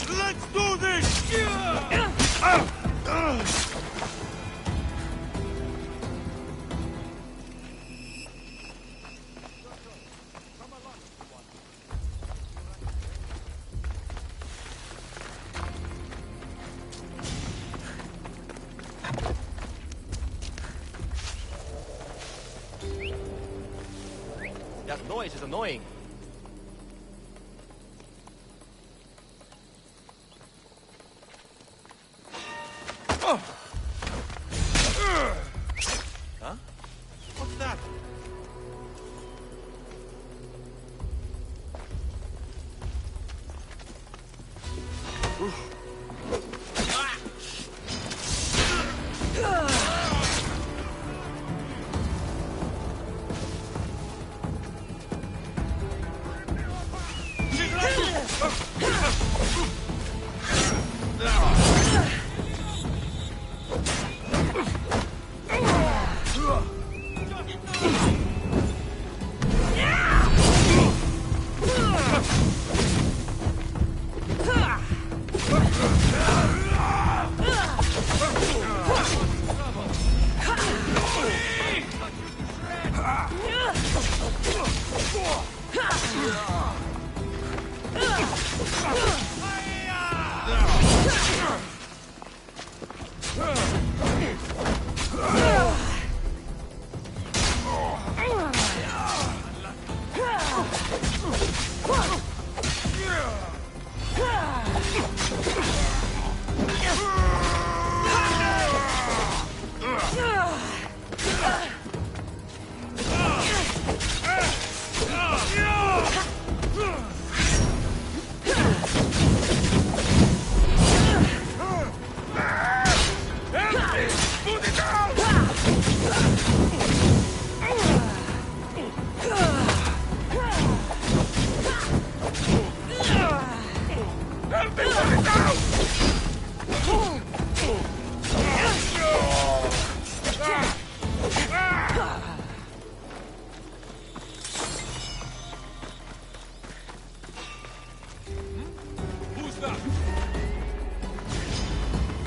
Let's do this! That noise is annoying. Huh? What's that?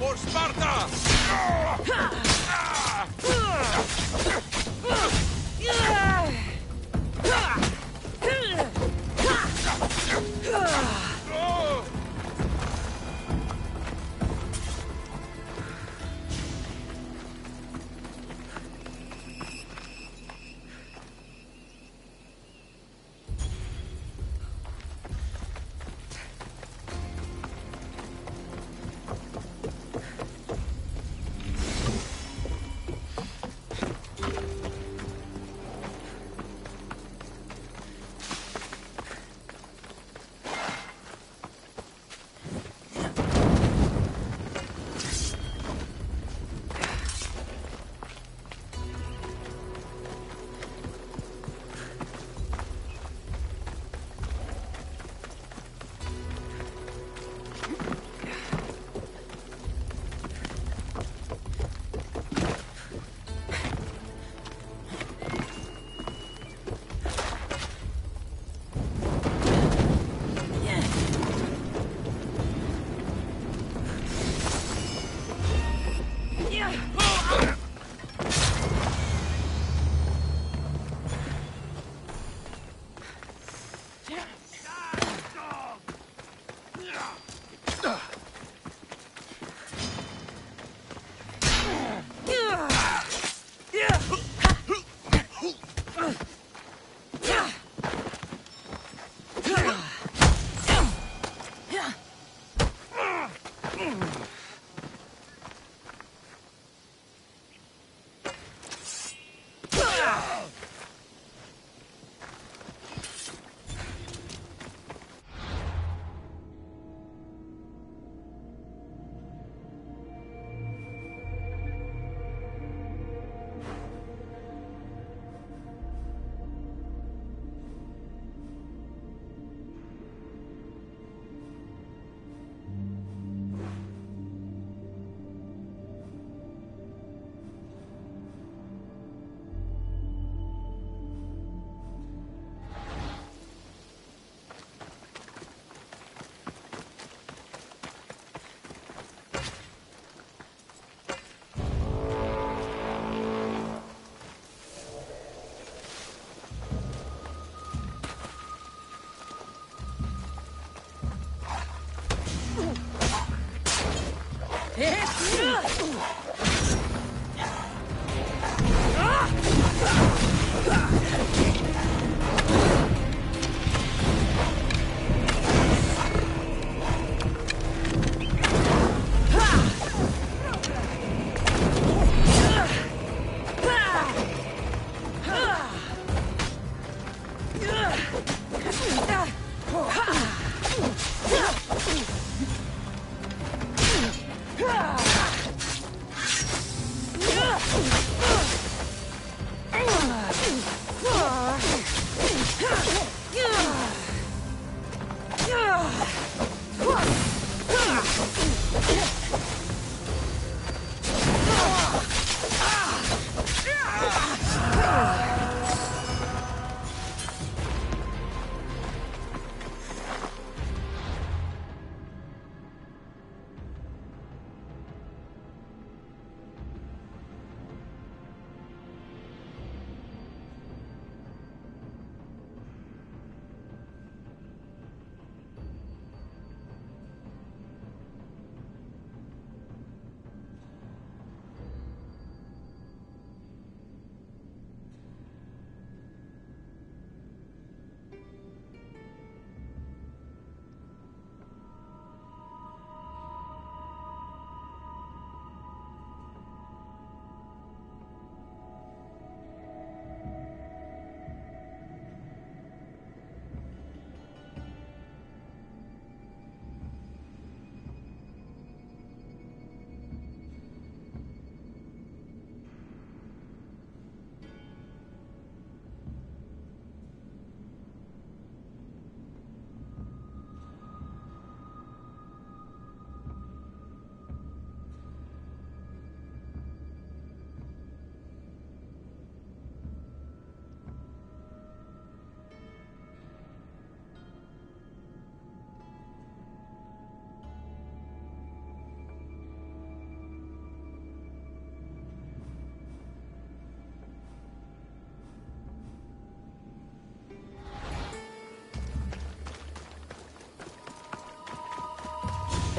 For Sparta!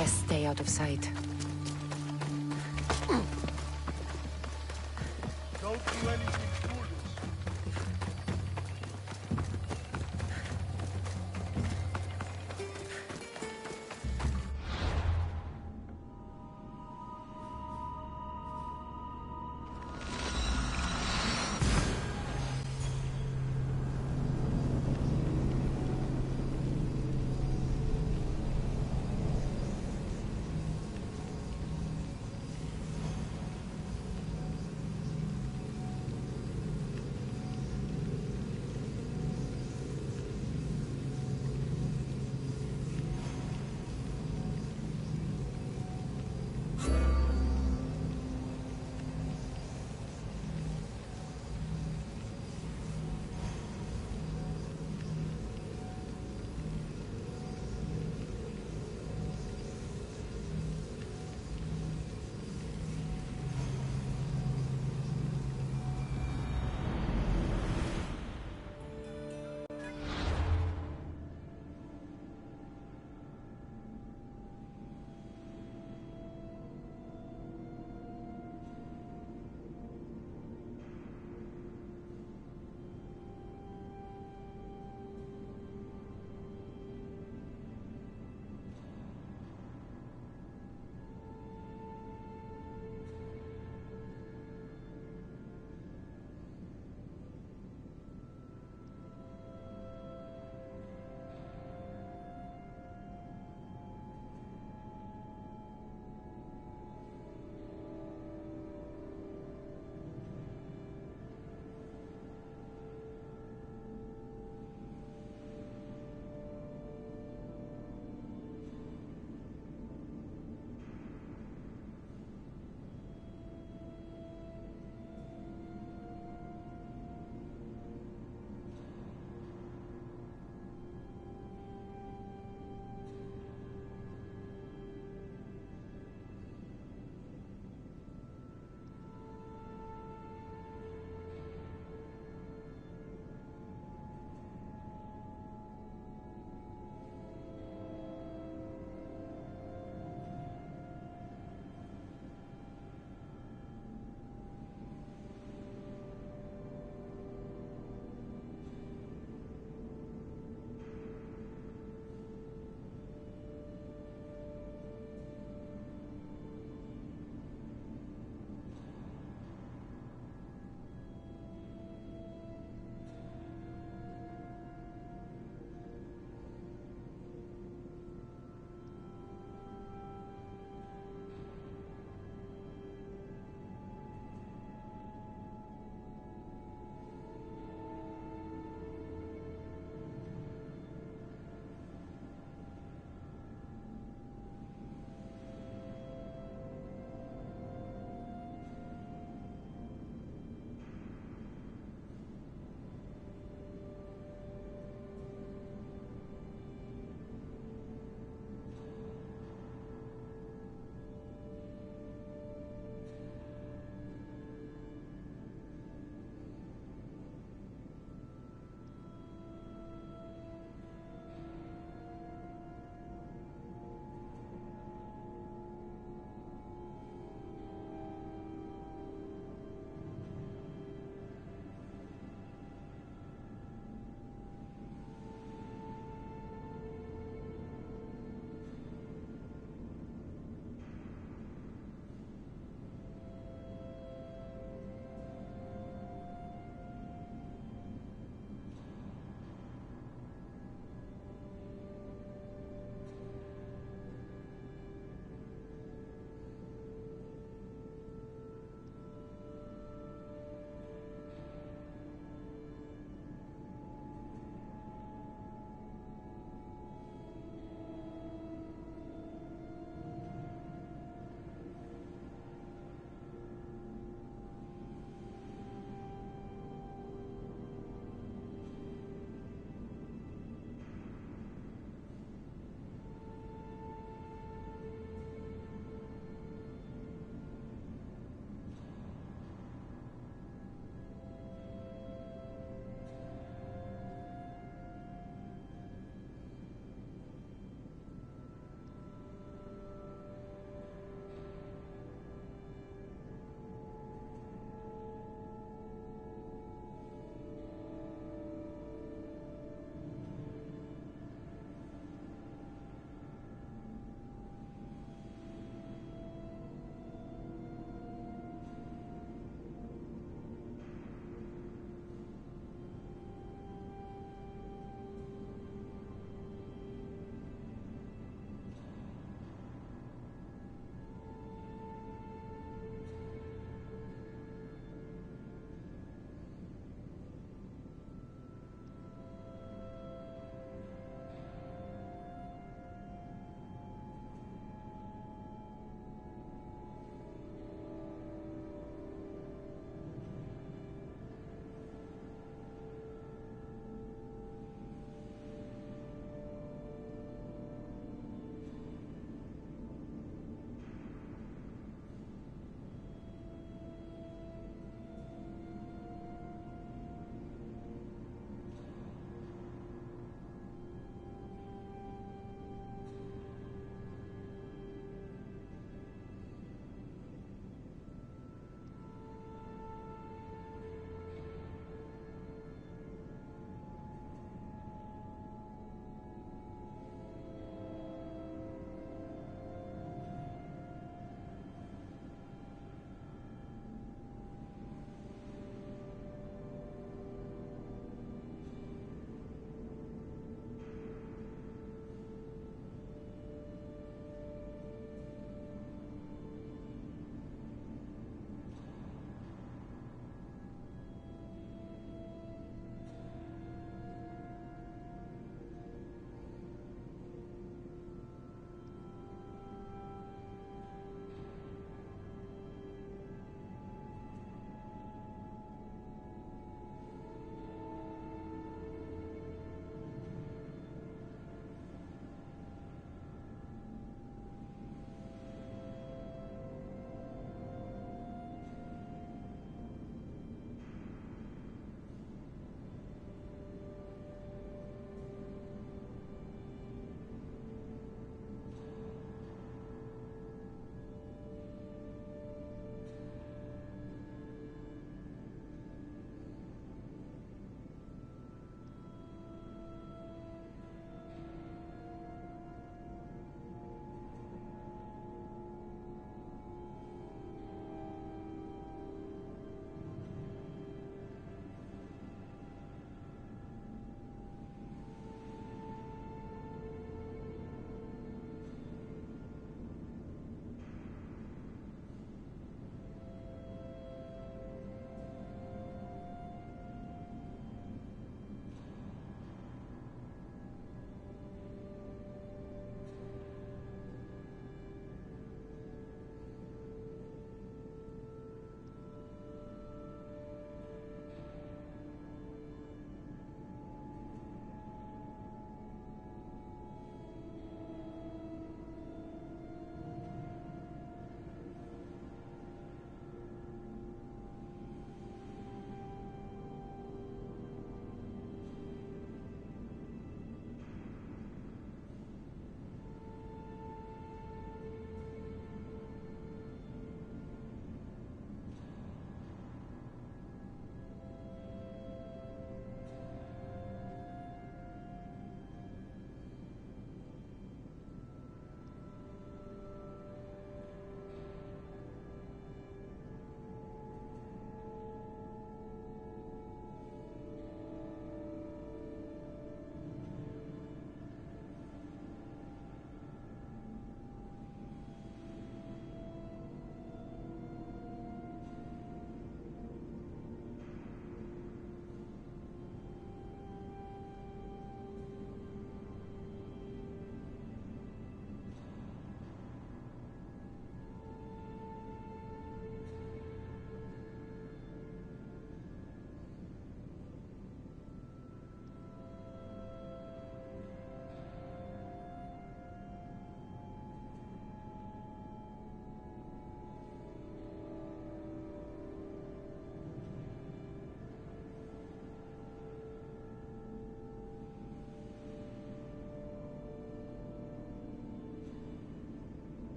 Best stay out of sight. Don't do anything foolish.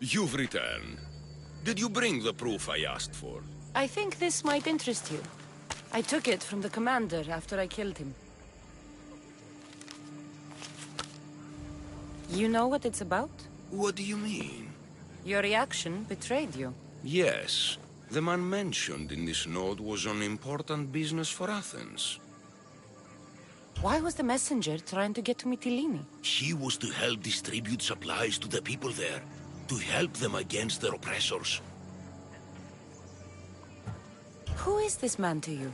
You've returned. Did you bring the proof I asked for? I think this might interest you. I took it from the commander after I killed him. You know what it's about? What do you mean? Your reaction betrayed you. Yes. The man mentioned in this note was on important business for Athens. Why was the messenger trying to get to Mytilene? He was to help distribute supplies to the people there, to help them against their oppressors. Who is this man to you?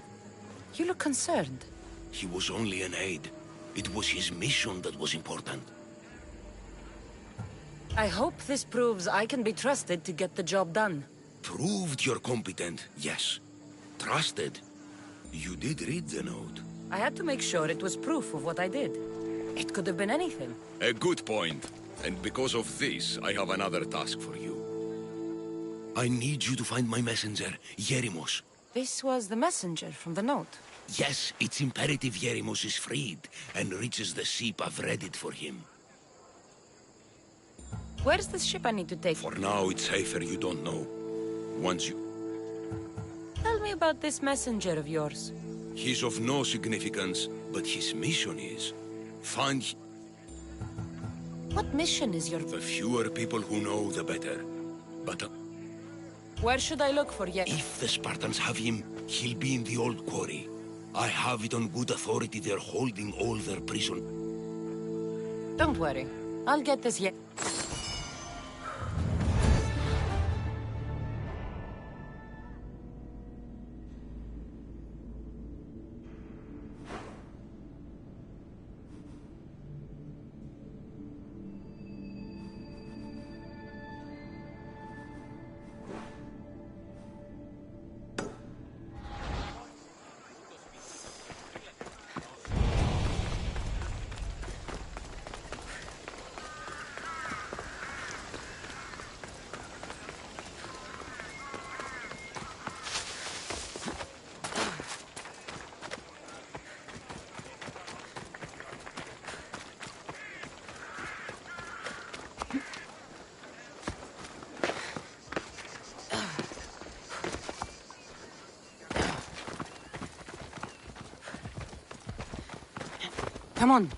You look concerned. He was only an aide. It was his mission that was important. I hope this proves I can be trusted to get the job done. Proved you're competent, yes. Trusted. You did read the note. I had to make sure it was proof of what I did. It could have been anything. A good point. And because of this, I have another task for you. I need you to find my messenger, Yerimos. This was the messenger from the note. Yes, it's imperative Yerimos is freed and reaches the ship. I've read it for him. Where's the ship I need to take? For now, it's safer you don't know. Once you... Tell me about this messenger of yours. He's of no significance, but his mission is... Find... What mission is your... The fewer people who know, the better. But... Where should I look for Yer... If the Spartans have him, he'll be in the old quarry. I have it on good authority they're holding all their prison. Don't worry. I'll get this Yer... Come on.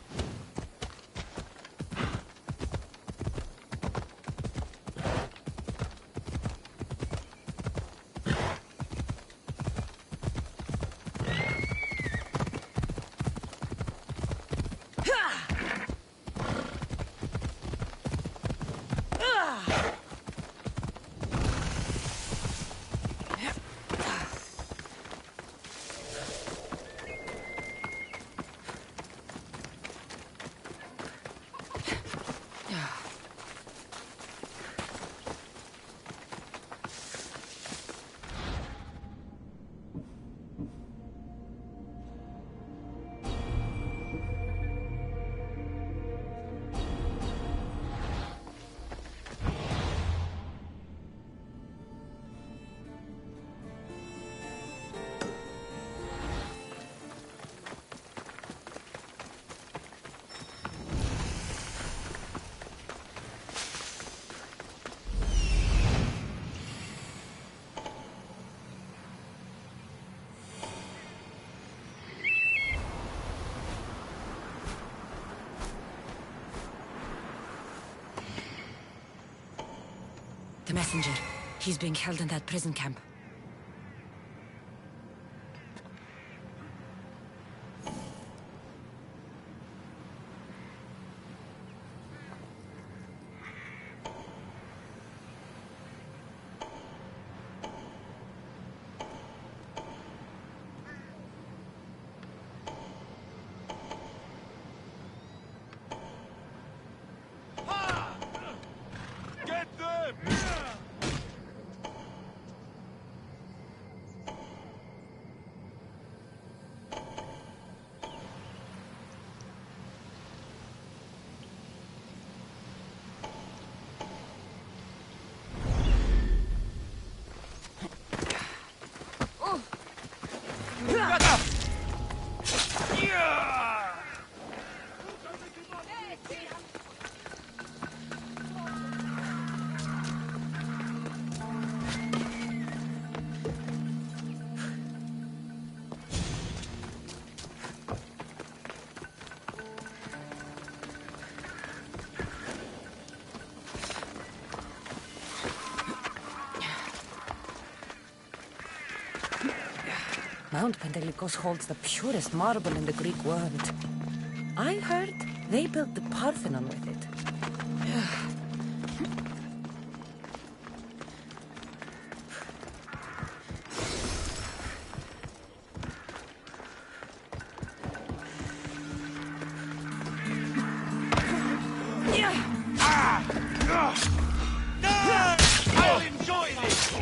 The messenger. He's being held in that prison camp. Get them! Mount Pentelicos holds the purest marble in the Greek world. I heard they built the Parthenon with it. I'll enjoy this!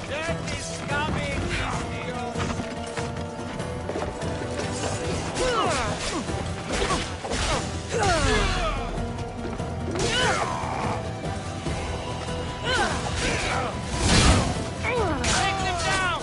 Death is coming, Dios! Take them down!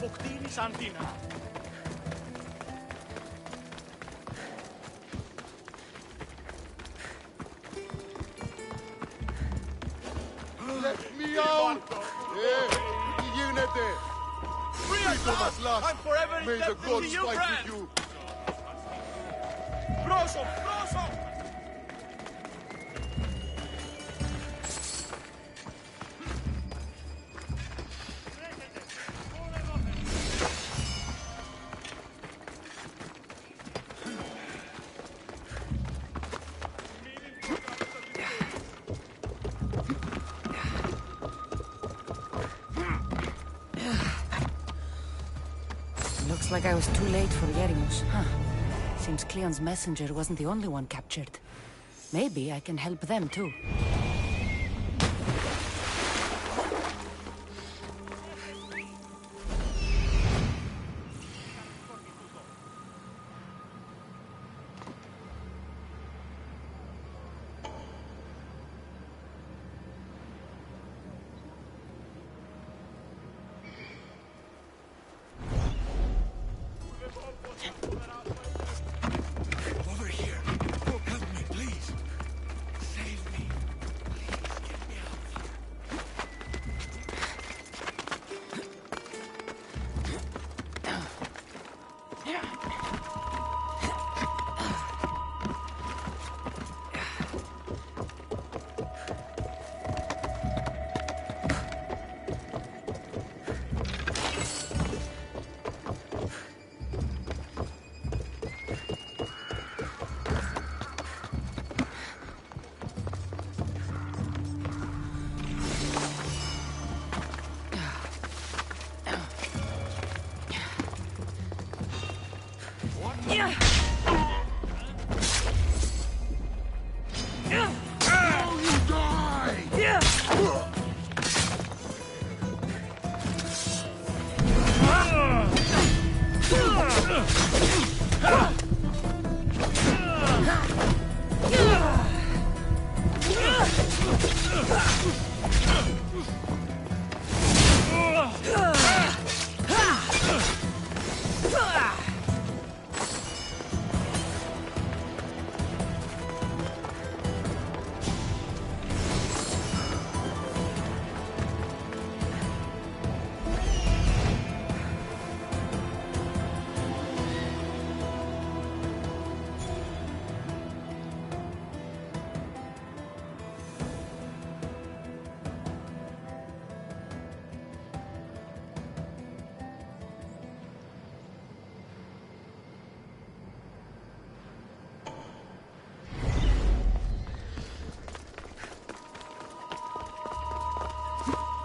Αποκτήνεις αντίνα. Let me out! Τι γίνεται! Freedom at last! I'm forever May the indebted to gods you, fight Brand. with you! Πρόσωπ, πρόσωπ! Looks like I was too late for Yerimus. Huh. Seems Cleon's messenger wasn't the only one captured. Maybe I can help them too. Over here. Help me, please. Save me. Please, get me out.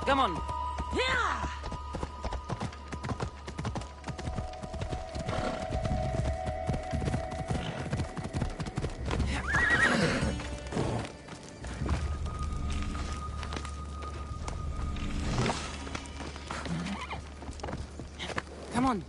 Come on. Come on.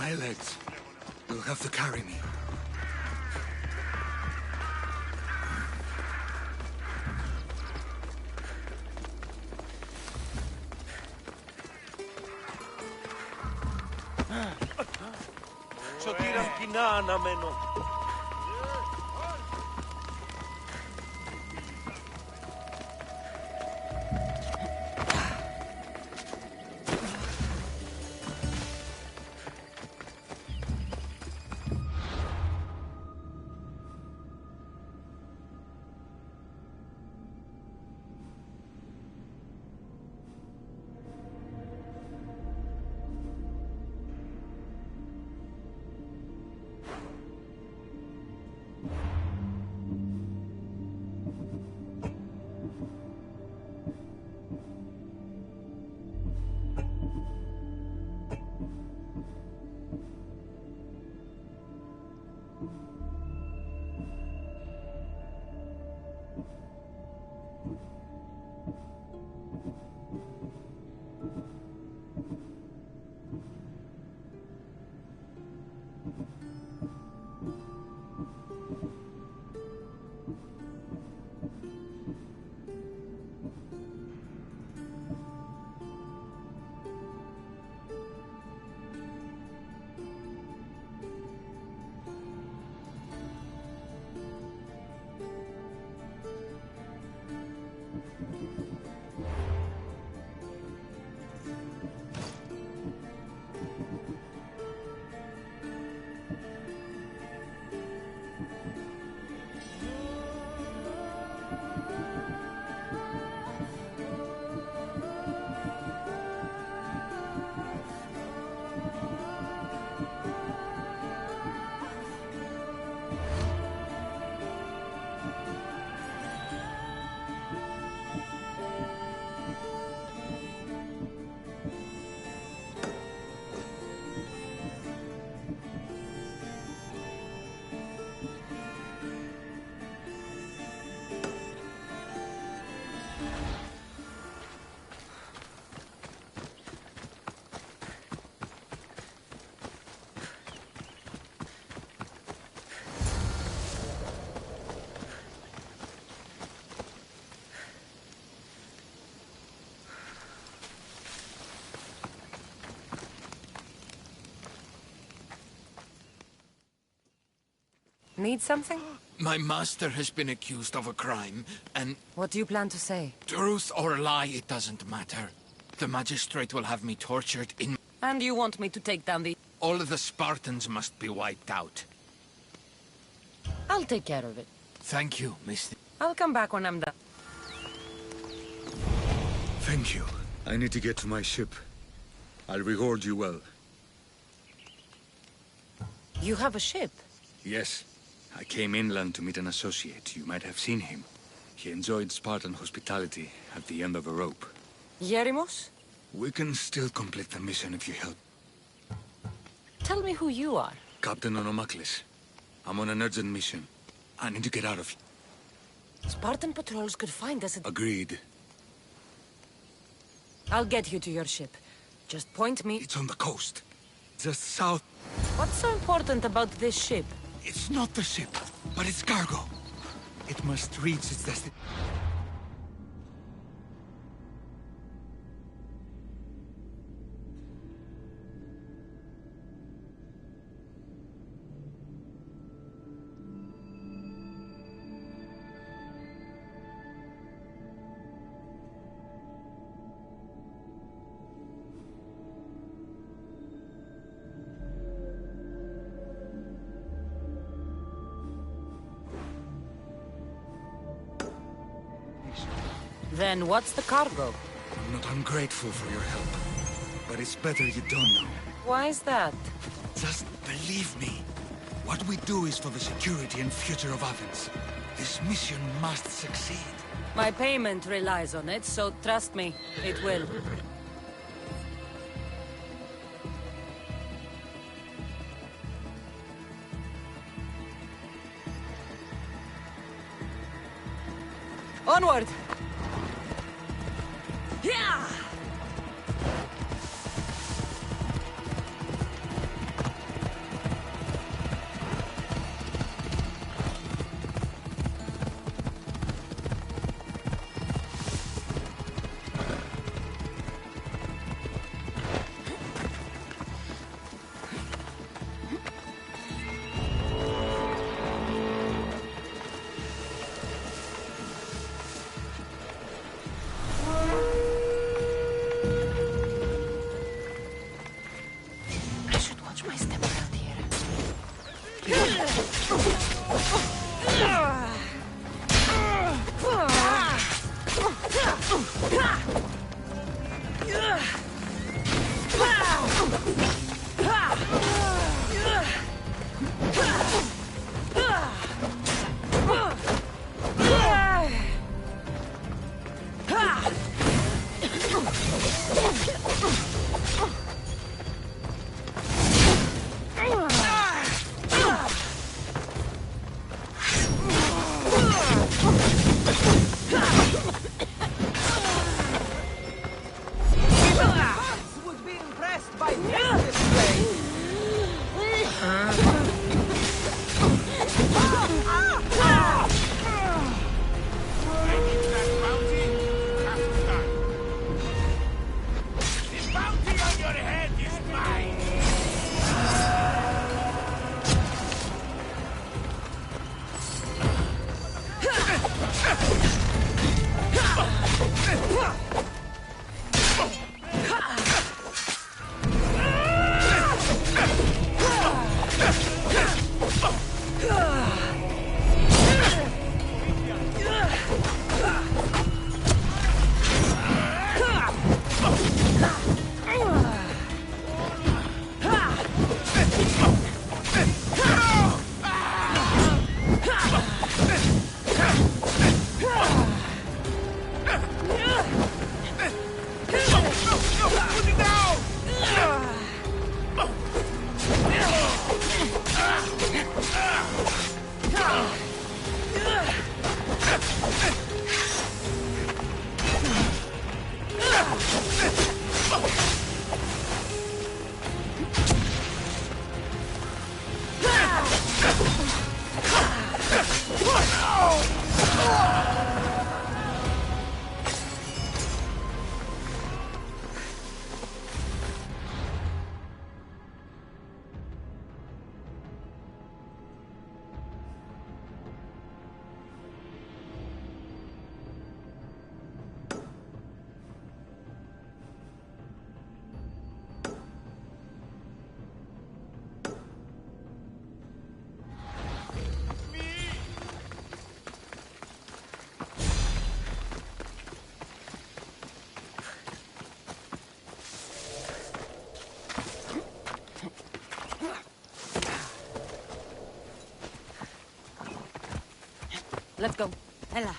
My legs. You'll have to carry me. Σωτήρας κοινά αναμένω. Need something? My master has been accused of a crime, and What do you plan to say? truth or lie, it doesn't matter. The magistrate will have me tortured in... And you want me to take down the... All of the Spartans must be wiped out. I'll take care of it. Thank you, Miss... I'll come back when I'm done. Thank you. I need to get to my ship. I'll reward you well. You have a ship? Yes. I came inland to meet an associate. You might have seen him. He enjoyed Spartan hospitality at the end of a rope. Yerimos? We can still complete the mission if you help. Tell me who you are. Captain Onomaklis. I'm on an urgent mission. I need to get out of here. Spartan patrols could find us at... Agreed. I'll get you to your ship. Just point me... It's on the coast. Just south. What's so important about this ship? It's not the ship, but it's cargo. It must reach its destination. Then what's the cargo? I'm not ungrateful for your help, but it's better you don't know. Why is that? Just believe me. What we do is for the security and future of Athens. This mission must succeed. My payment relies on it, so trust me, it will. Onward! Yeah! Watch my step around here. Would be impressed by this display. That bounty has to start. The bounty on your head is mine. Put it down! Let's go. Ella.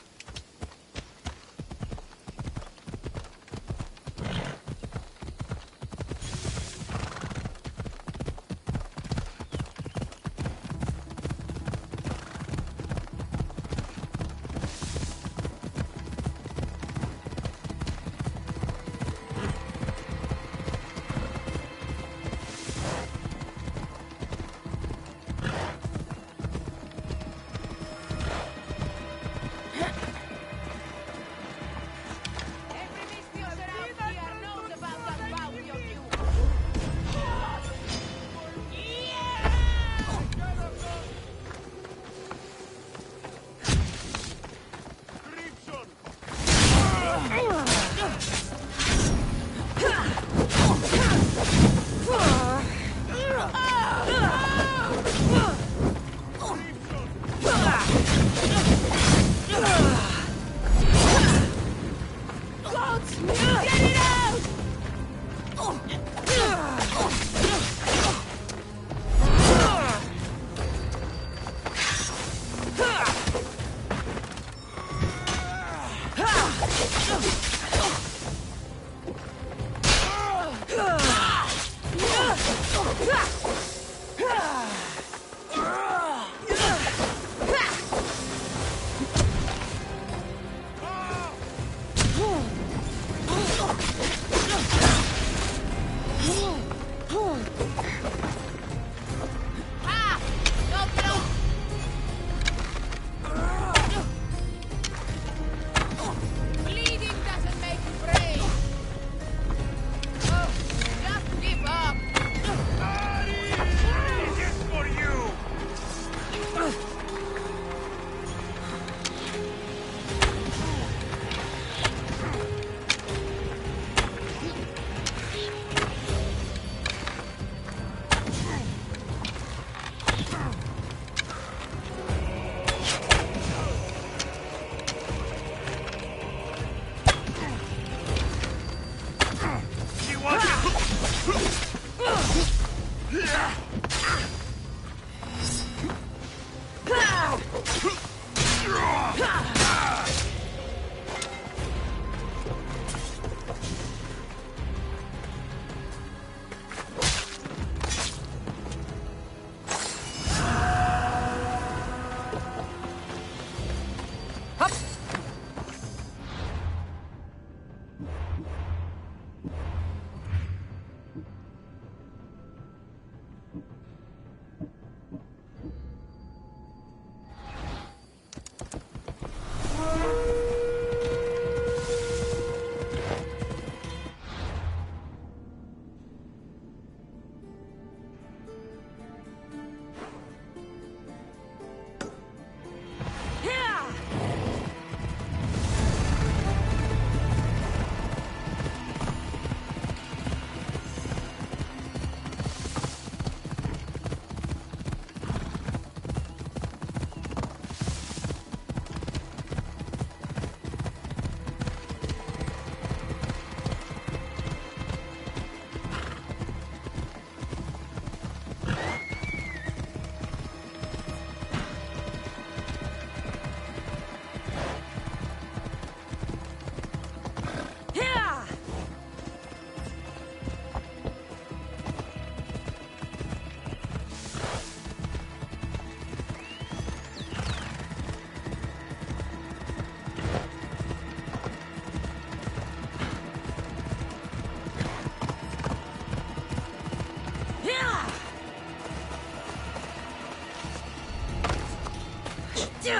For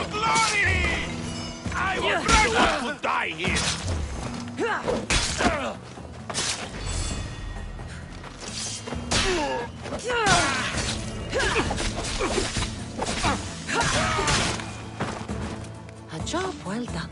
glory! I would rather to die here! A job well done.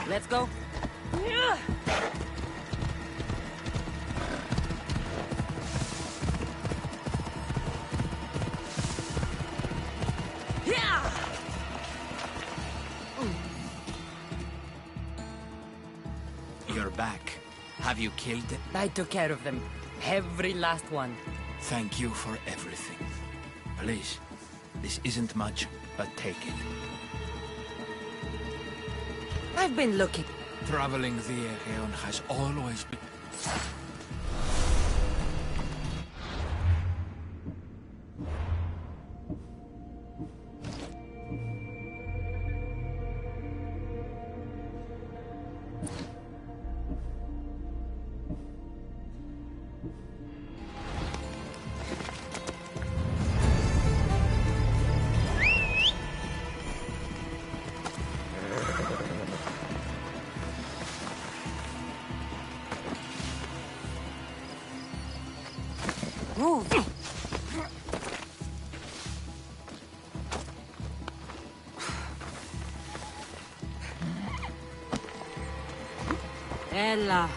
Let's go. You're back. Have you killed it? I took care of them. Every last one. Thank you for everything. Please, this isn't much, but take it. I've been looking. Traveling the Aegean has always been... Move. Ella.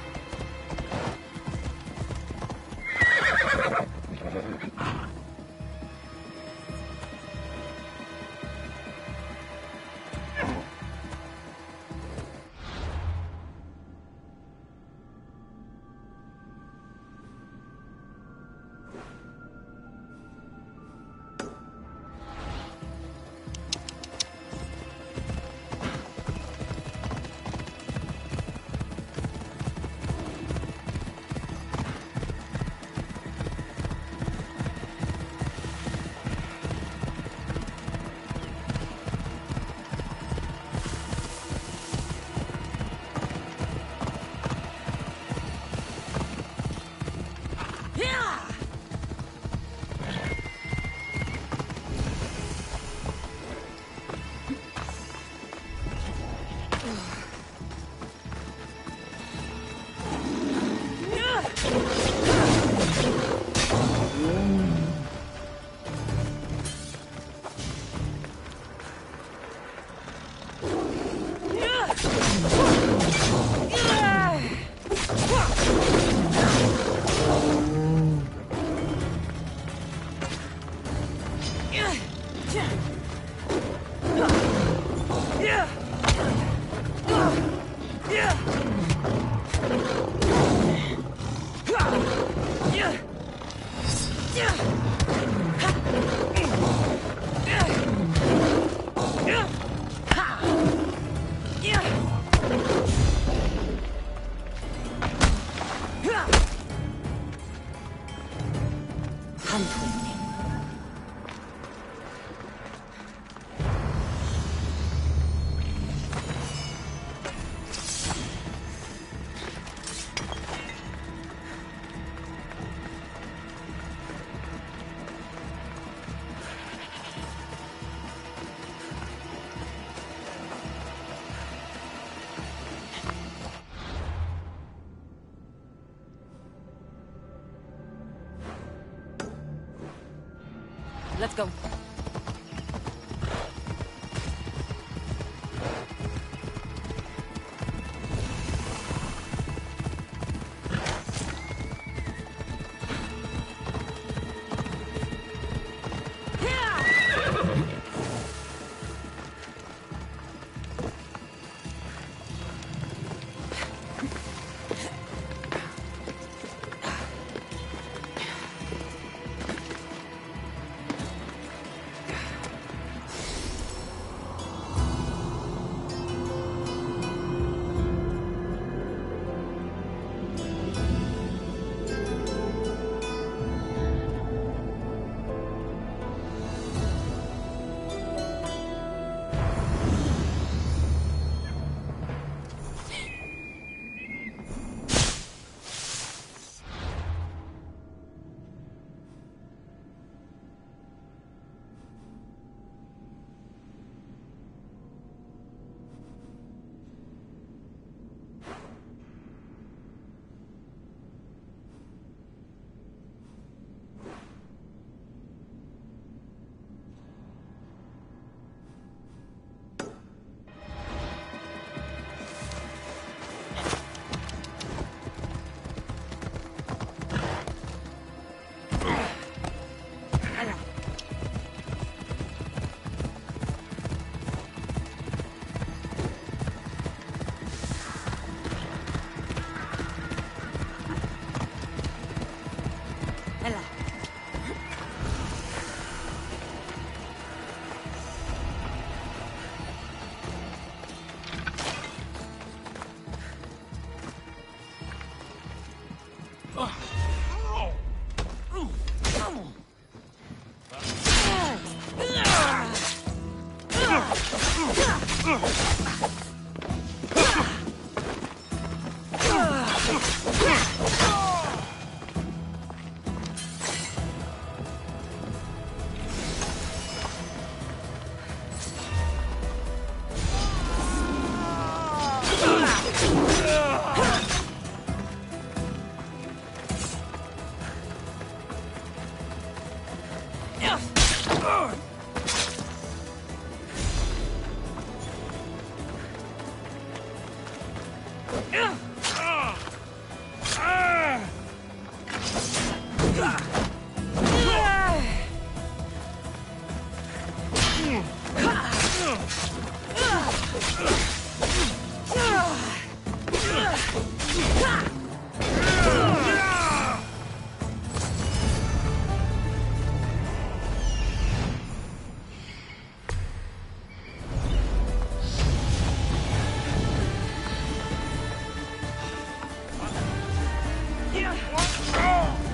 Let's go.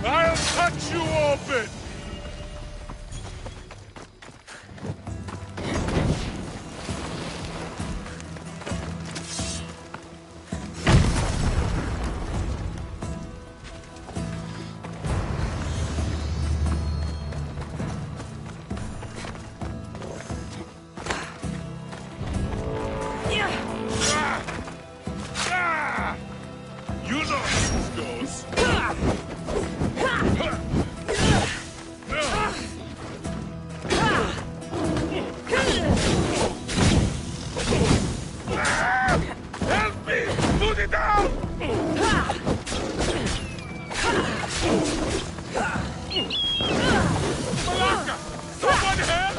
I'll cut you open! You know how this goes. Help me! Put it down! Malaka! Someone help!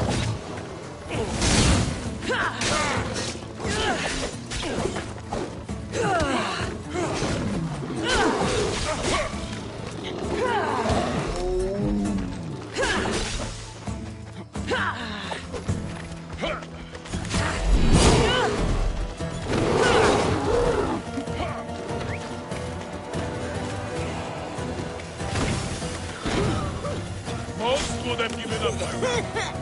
Most would have given up by now.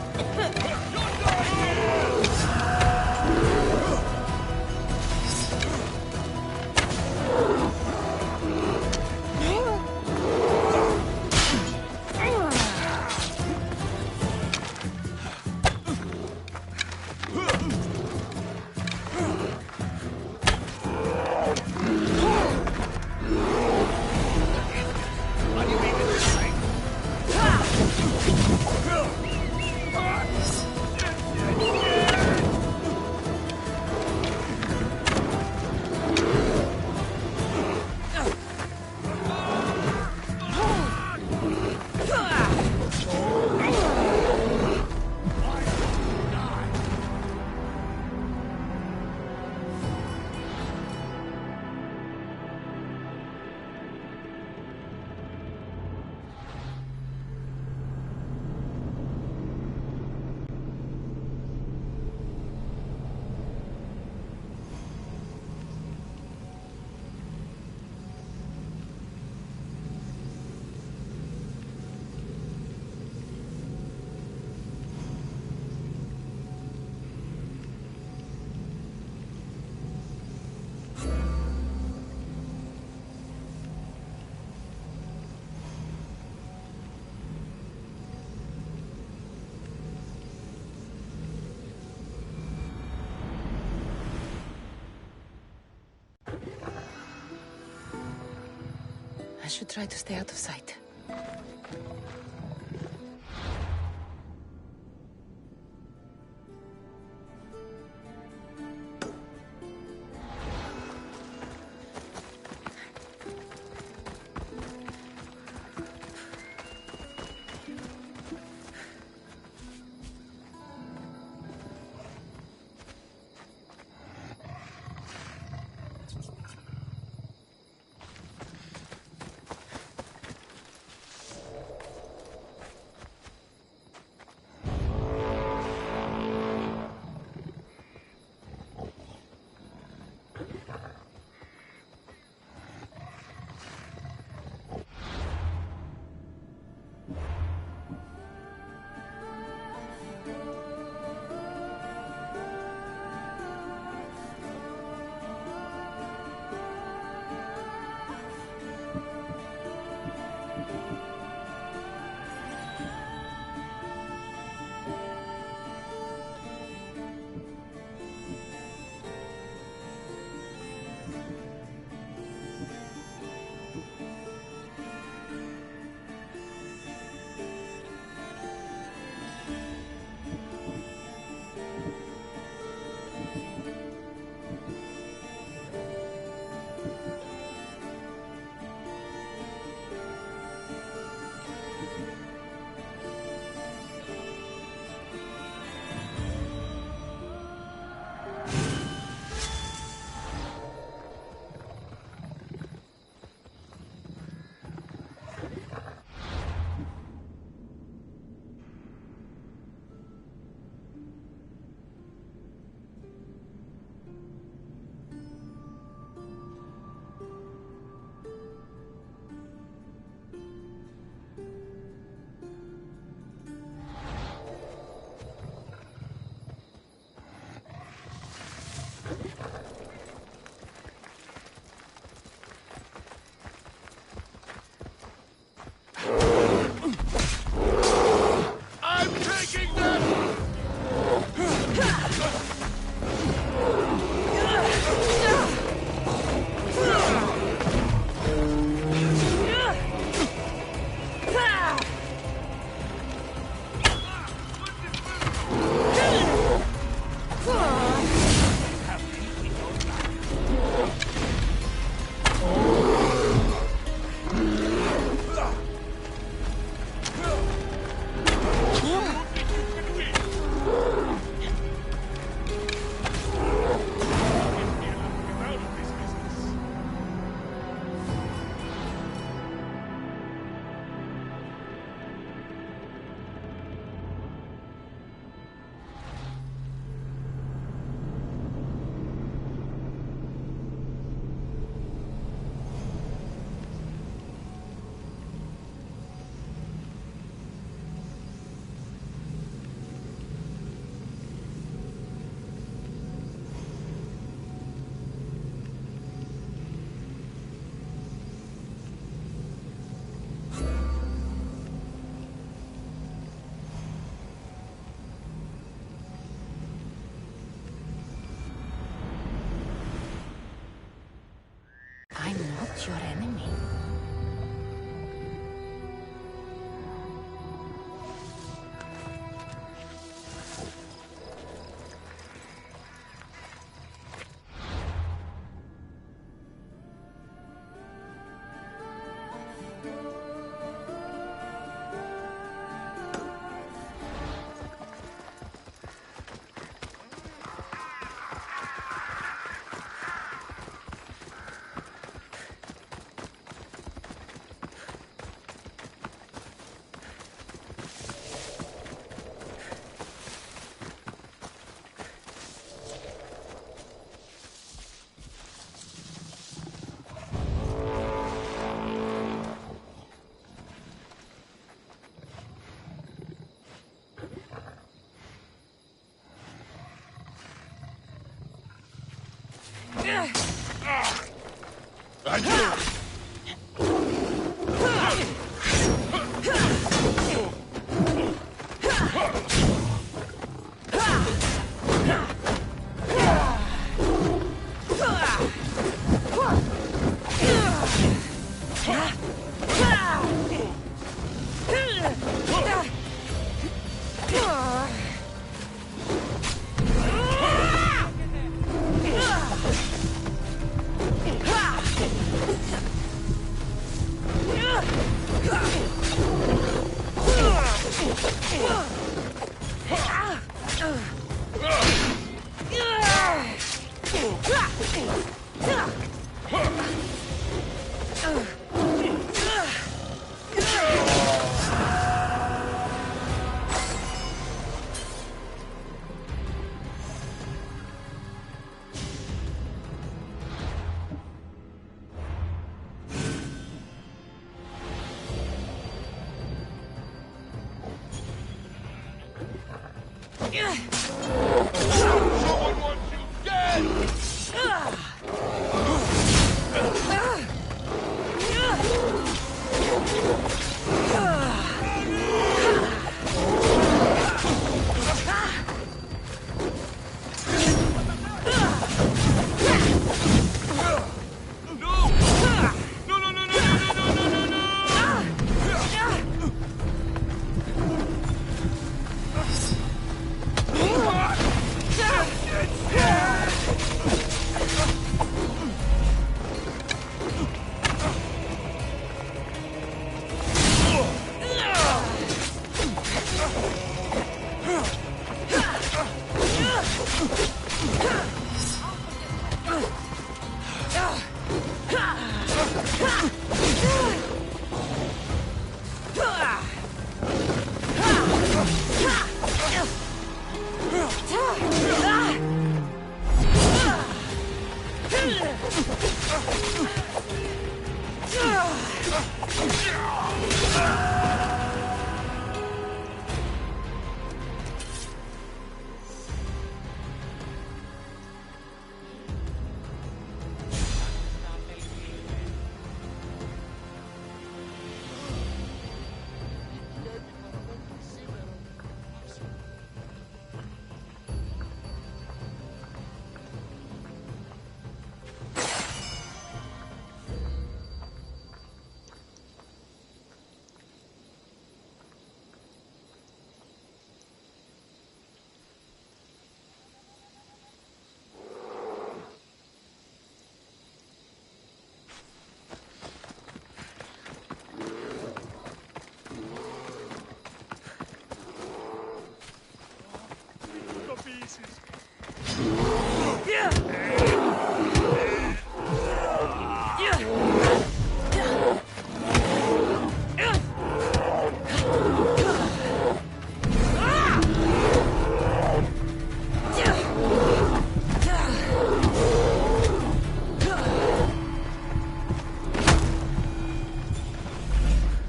I should try to stay out of sight. your enemy? And you! Someone wants you dead!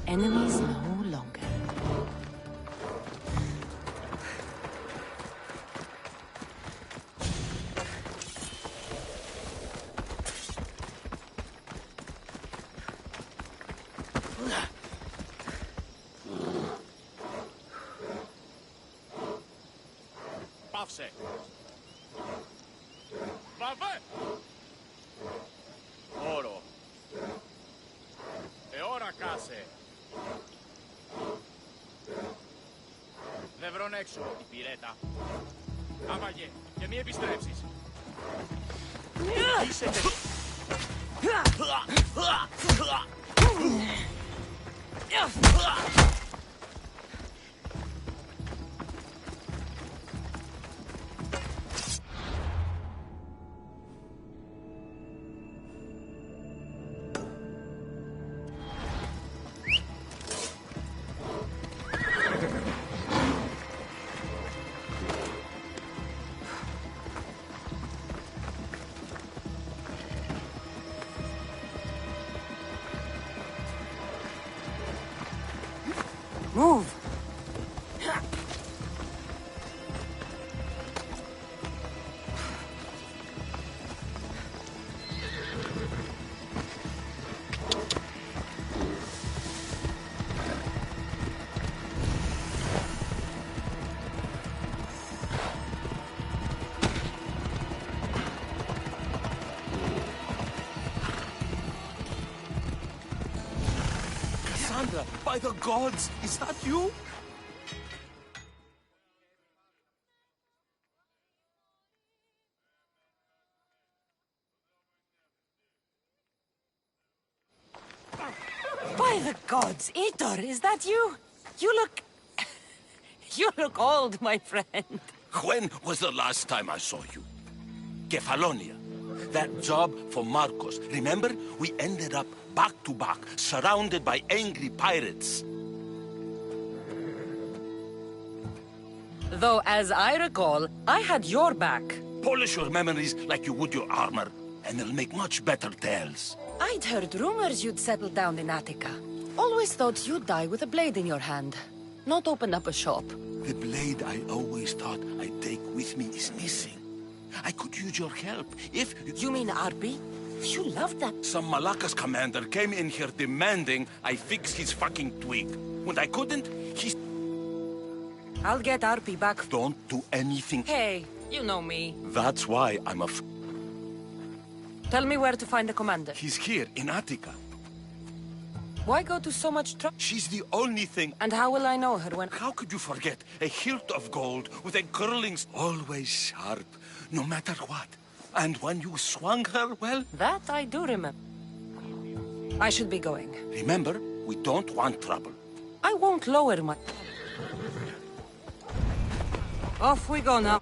Enemies no longer. Pavse! Pavse! Oro! Κάσε. Δεν βρω έξω η πυρέτα. Άβαγε και μη επιστρέψεις. Είσαι Move. Cassandra, by the gods, is that you? By the gods, Aitor, is that you? You look... You look old, my friend. When was the last time I saw you? Kefalonia. That job for Marcos. Remember? We ended up back to back, surrounded by angry pirates. Though, as I recall, I had your back. Polish your memories like you would your armor, and they'll make much better tales. I'd heard rumors you'd settled down in Attica. Always thought you'd die with a blade in your hand, not open up a shop. The blade I always thought I'd take with me is missing. I could use your help if... You mean Arby? You loved that. Some Malakas commander came in here demanding I fix his fucking twig. When I couldn't, he... I'll get Arby back. Don't do anything. Hey, you know me. That's why I'm Tell me where to find the commander. He's here, in Attica. Why go to so much trouble? She's the only thing... And how will I know her when... How could you forget? A hilt of gold with a curling... Always sharp, no matter what. And when you swung her, well... That I do remember. I should be going. Remember, we don't want trouble. I won't lower my... Off we go now.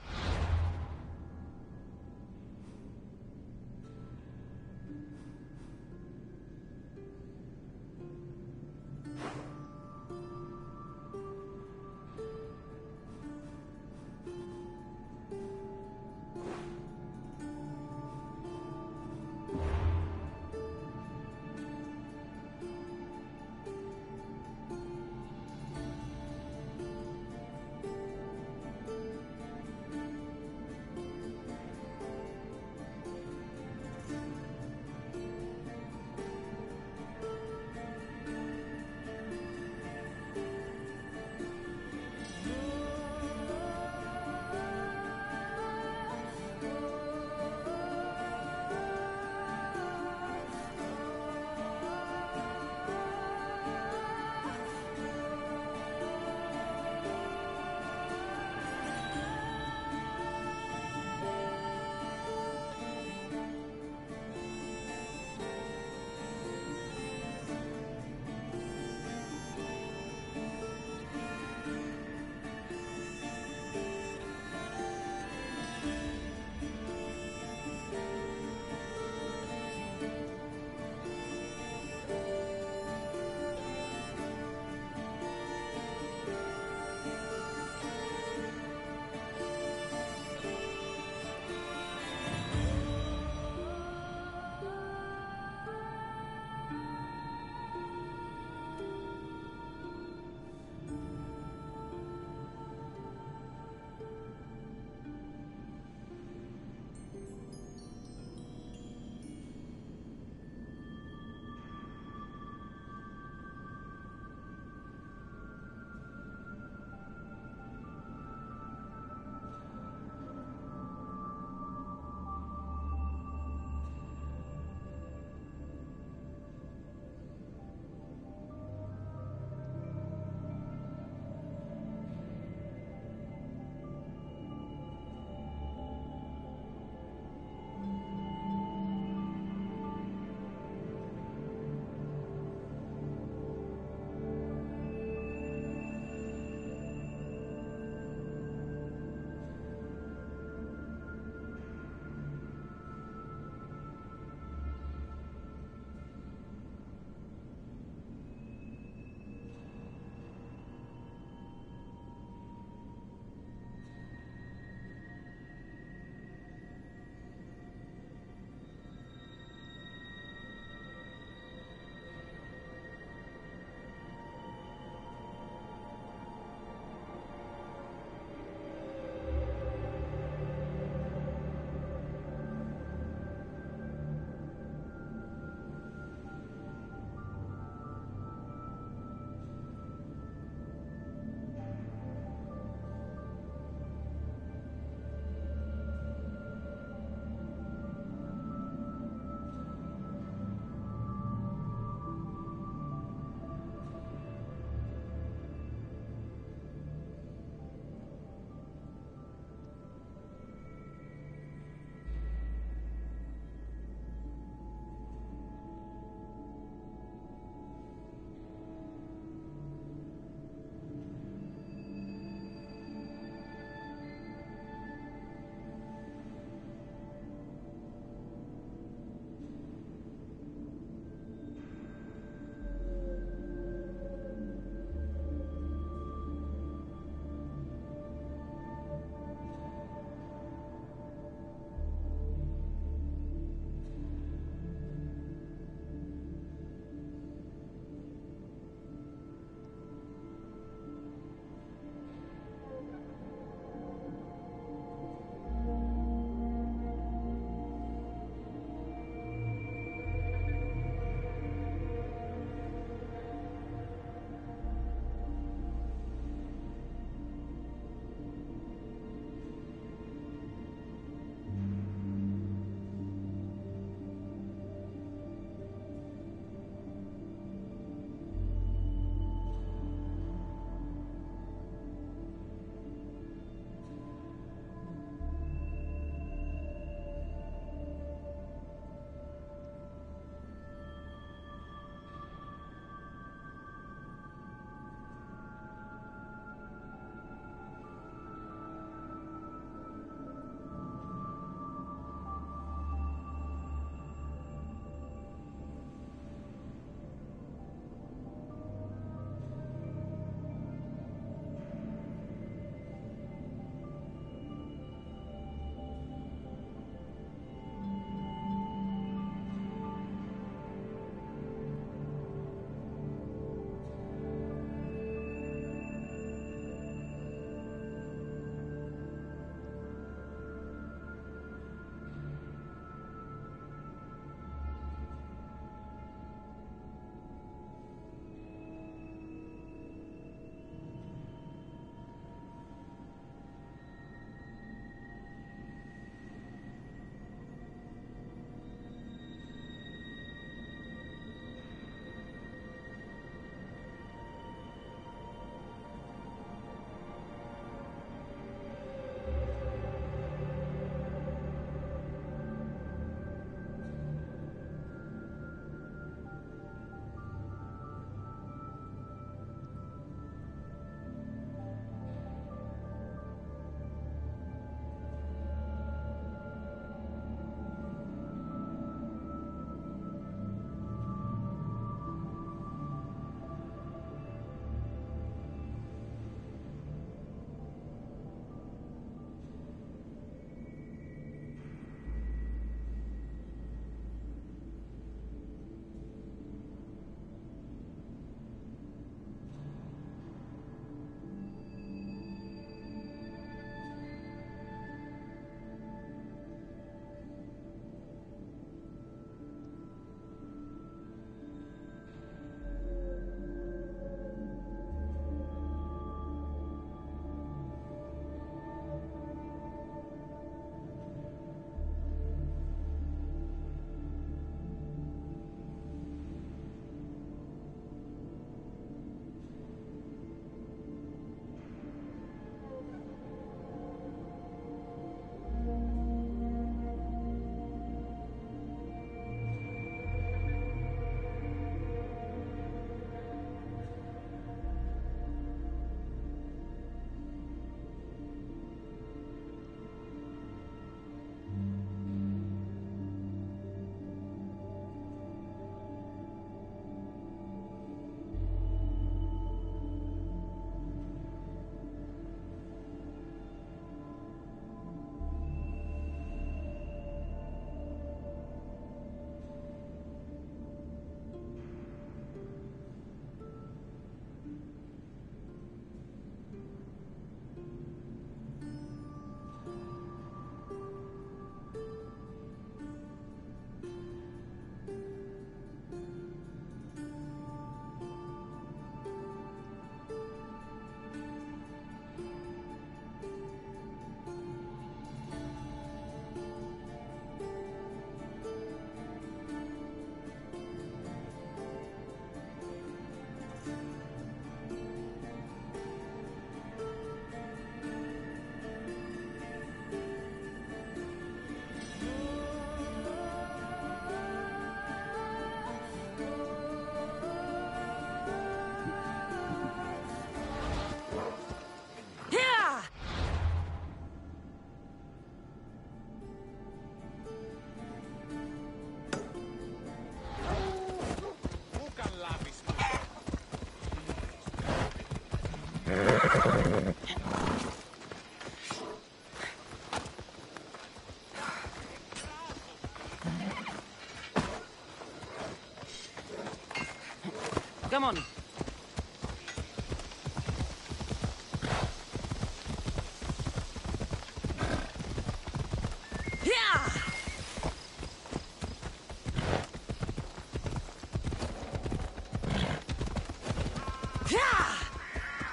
Come on.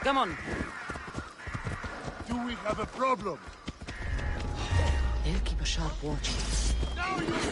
Come on. Do we have a problem? They'll keep a sharp watch. Now you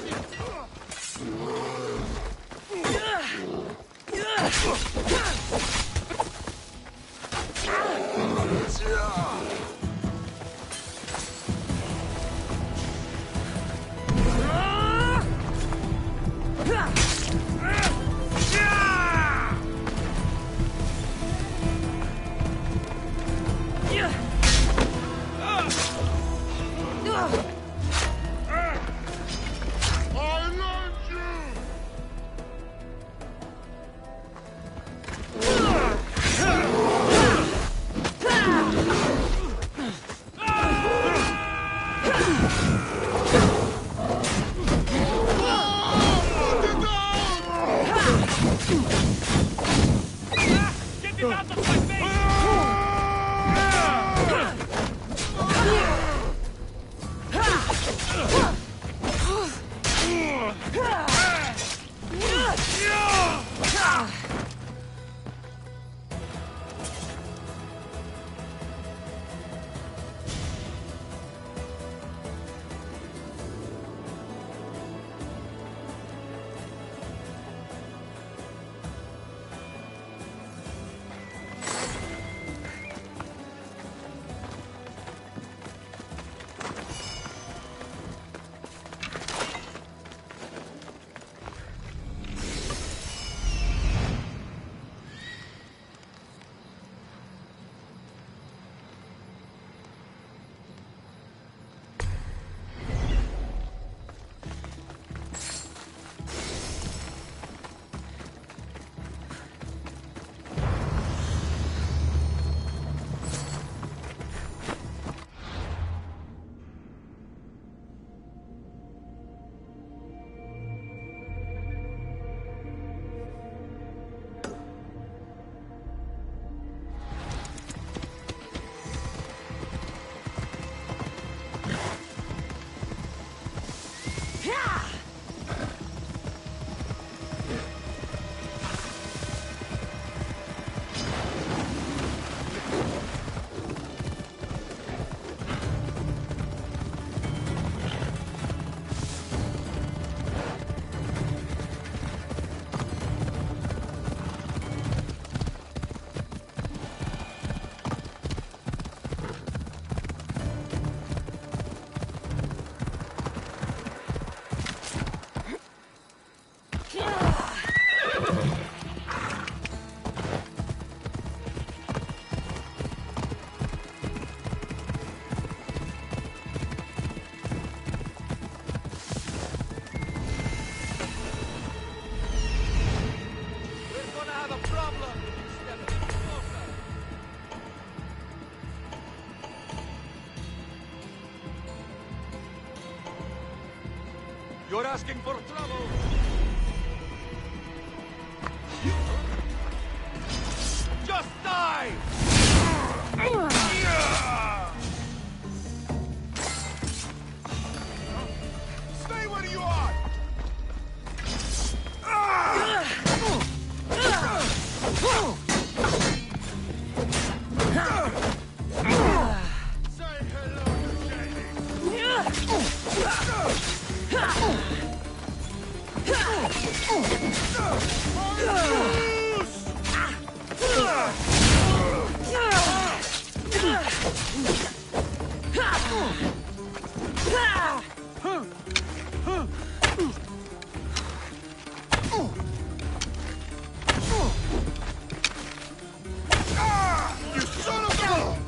You're asking for trouble! Just die! Stay where you are! Say hello to You son of a...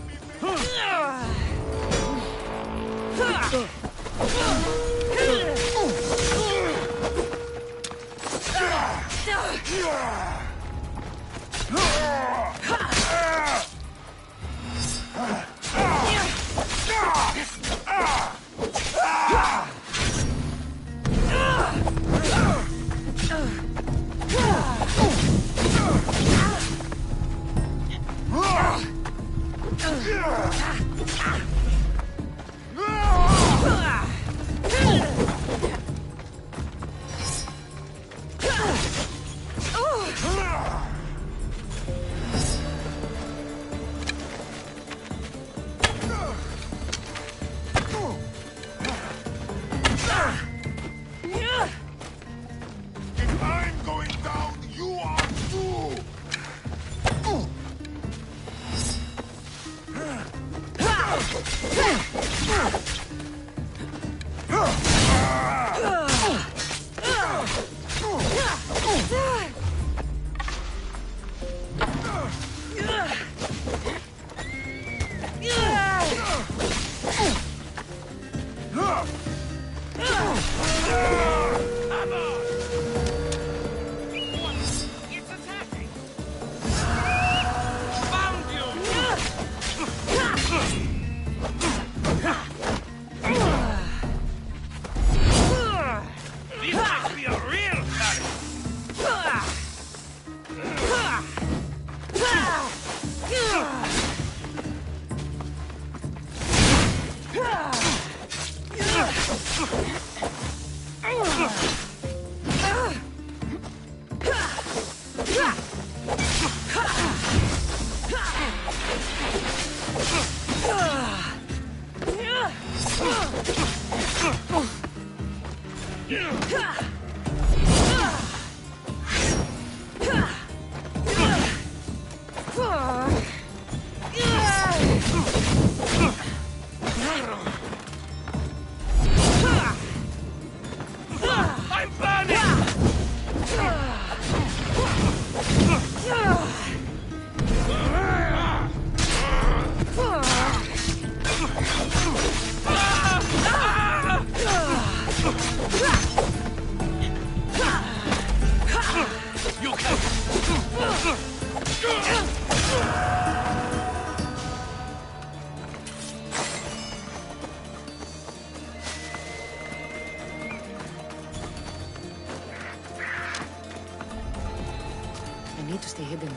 It's attacking! Found you! This might be a real challenge! I'm burning! You I need to stay hidden.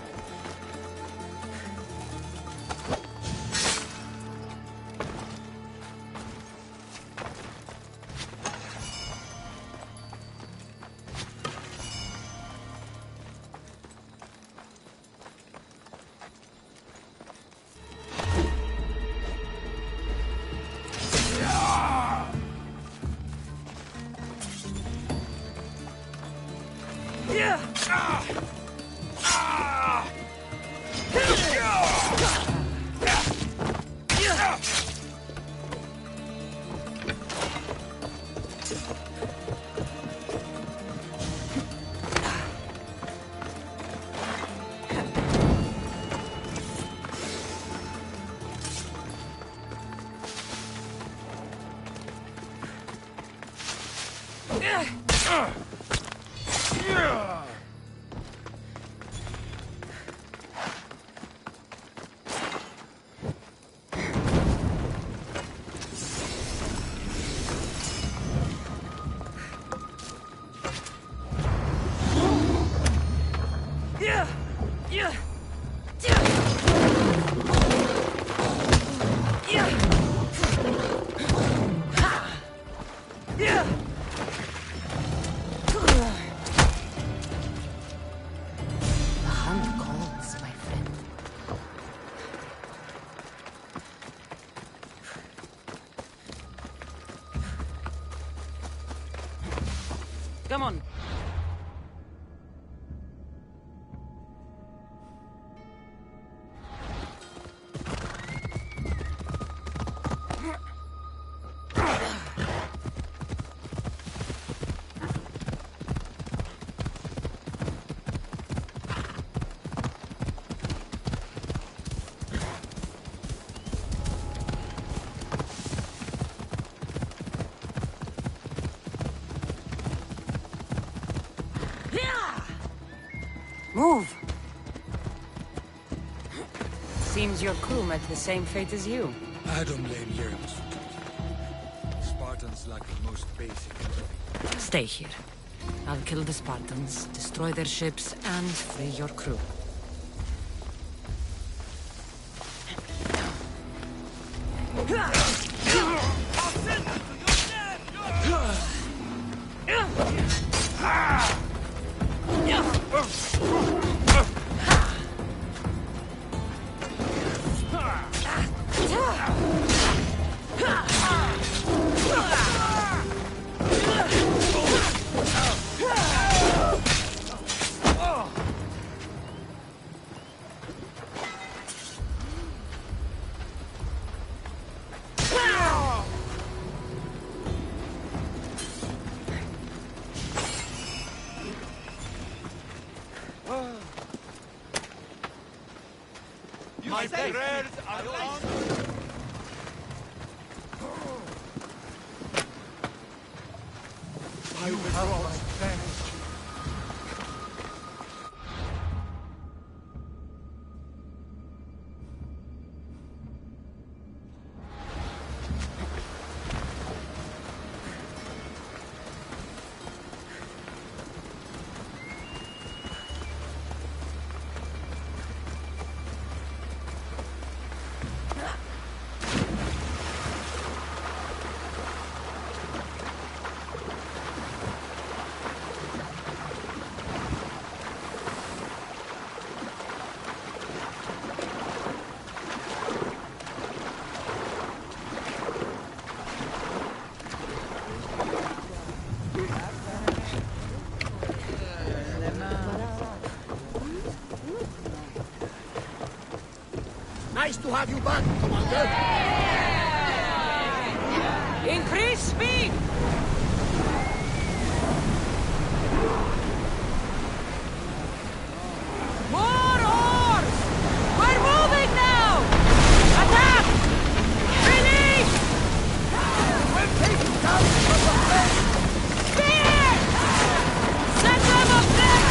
The hunt calls, my friend. Come on. Move! Seems your crew met the same fate as you. I don't blame Yerms. Spartans lack the most basic. Stay here. I'll kill the Spartans, destroy their ships, and free your crew. My prayers are on. You have my thanks. Nice to have you back, Commander. Increase speed! More oars! We're moving now! Attack! Release! We're taking damage from the flank. Spear! Set them up there!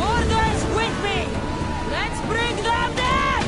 Orders with me! Let's bring them down!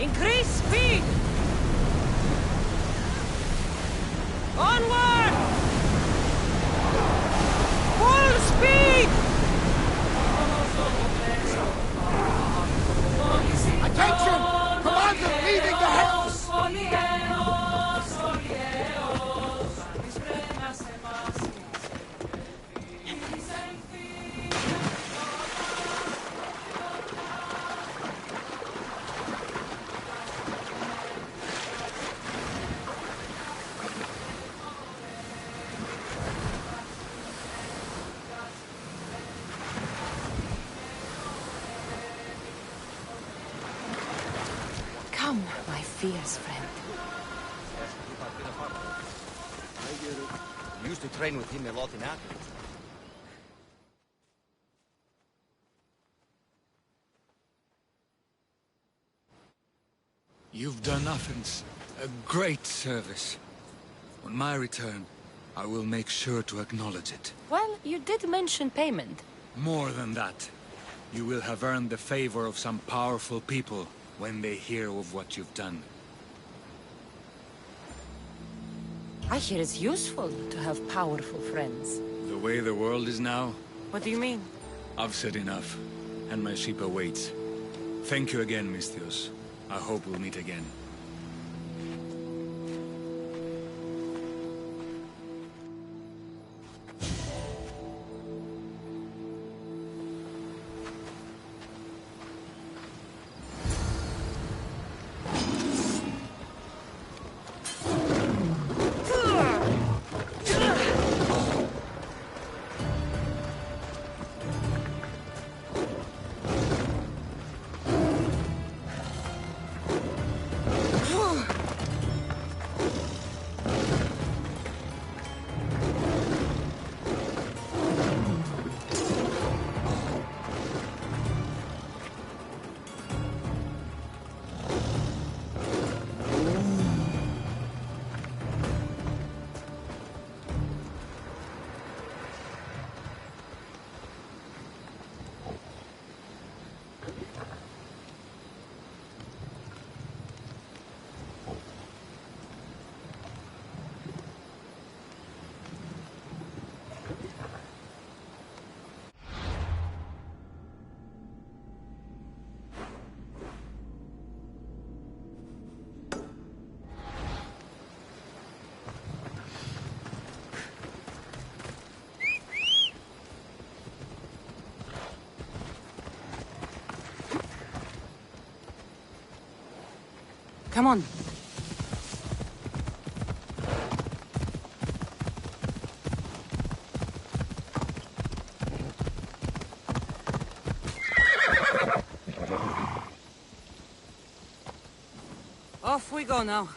Increase speed! Onward! Full speed! Attention! Commander leaving the house! Come, my fierce friend. I used to train with him a lot in Athens. You've done Athens a great service. On my return, I will make sure to acknowledge it. Well, you did mention payment. More than that, you will have earned the favor of some powerful people when they hear of what you've done. I hear it's useful to have powerful friends. The way the world is now, What do you mean? I've said enough, and my ship awaits. Thank you again, Misthios. I hope we'll meet again. Come on. Off we go now.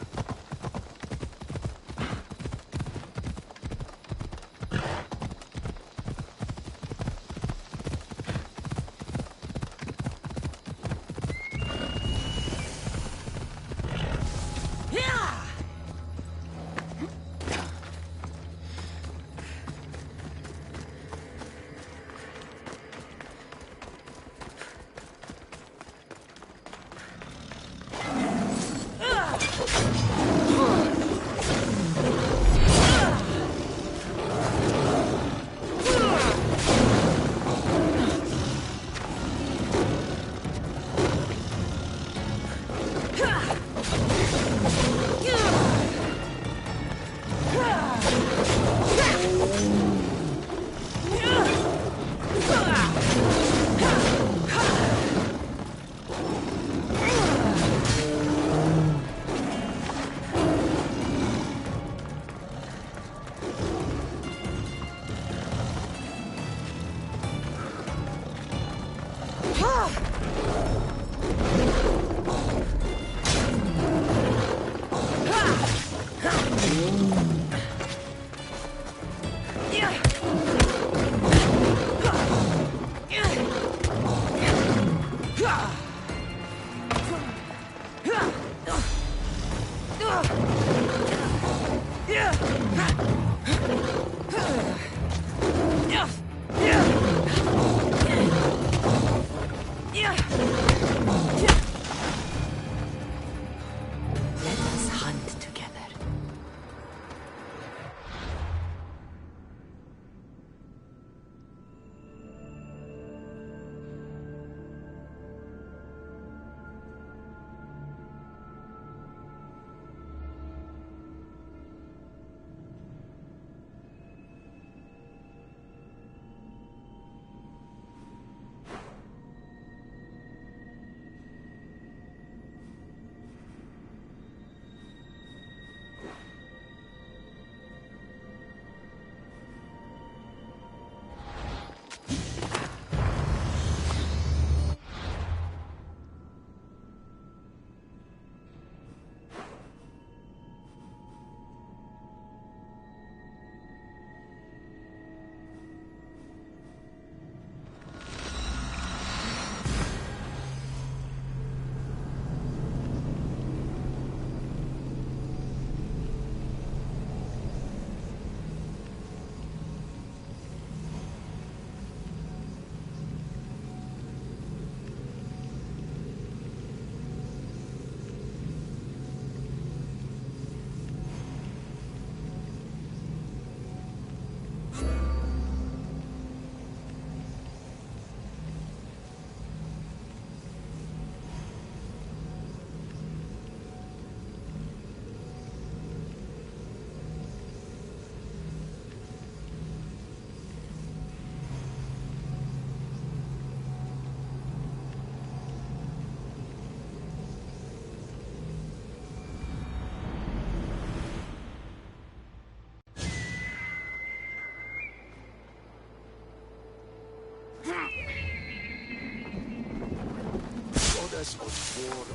Goddess of war.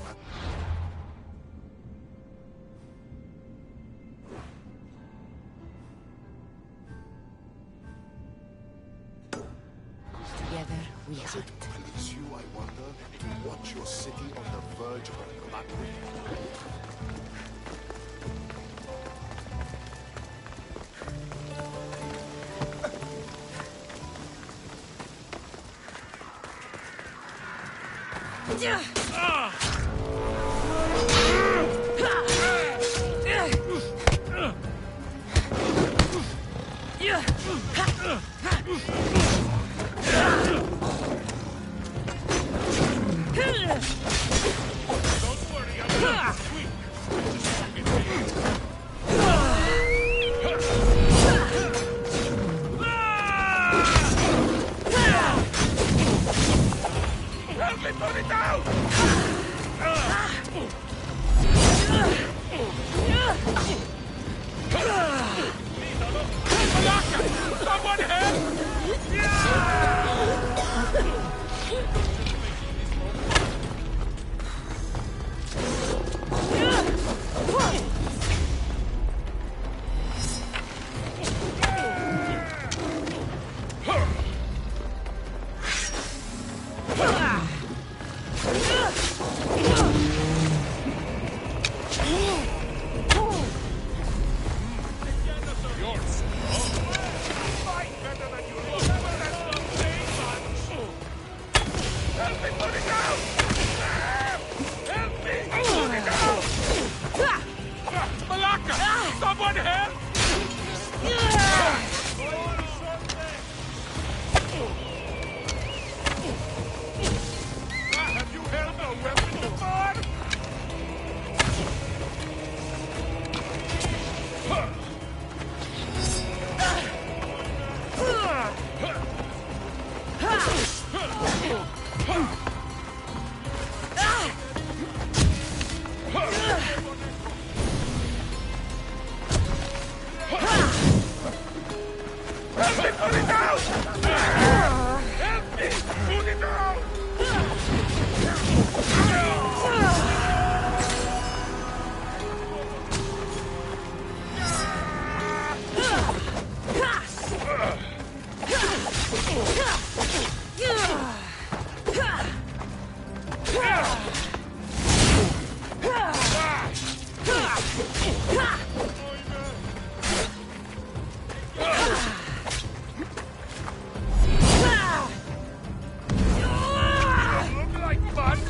Together we Does hunt. it please you, I wonder, to watch your city on the verge of blood? Help me put it down! Someone help! Someone help! Have you held a weapon before? Help me put it down! Help me put it down! Look like much.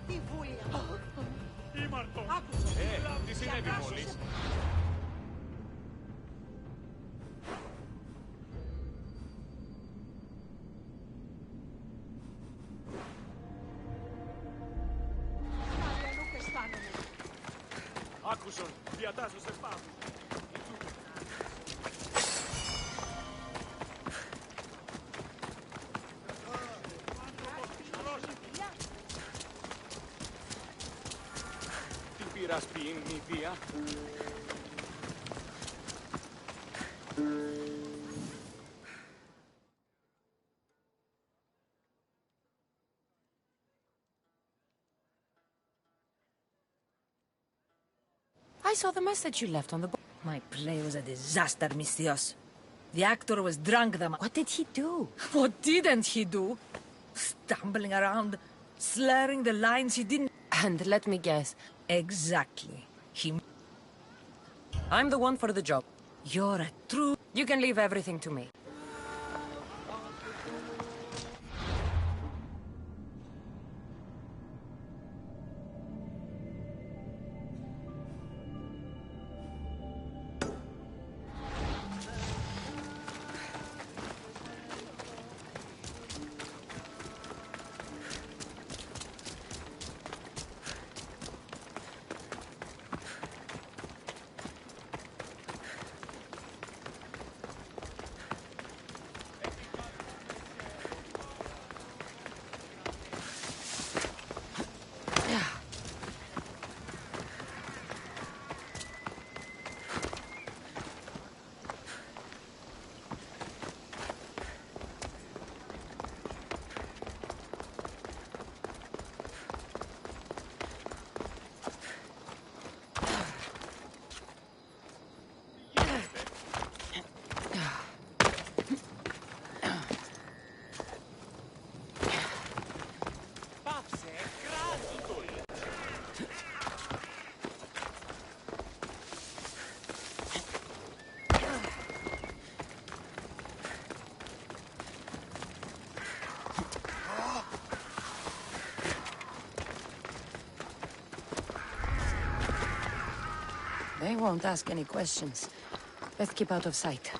Τι βούλια. Ήμαρτο. Άκουσα. Τι συνέβη μόλις? Αλλού και αισθάνομαι. Άκουσον, διατάσσω σε σπάθους. Τι πήρας ποιήν, νηδία? I saw the message you left on the board. My play was a disaster, Mistios. The actor was drunk the What did he do? What didn't he do? Stumbling around, slurring the lines he didn't... And let me guess, Exactly. I'm the one for the job. You're a true... You can leave everything to me. I won't ask any questions. Let's keep out of sight.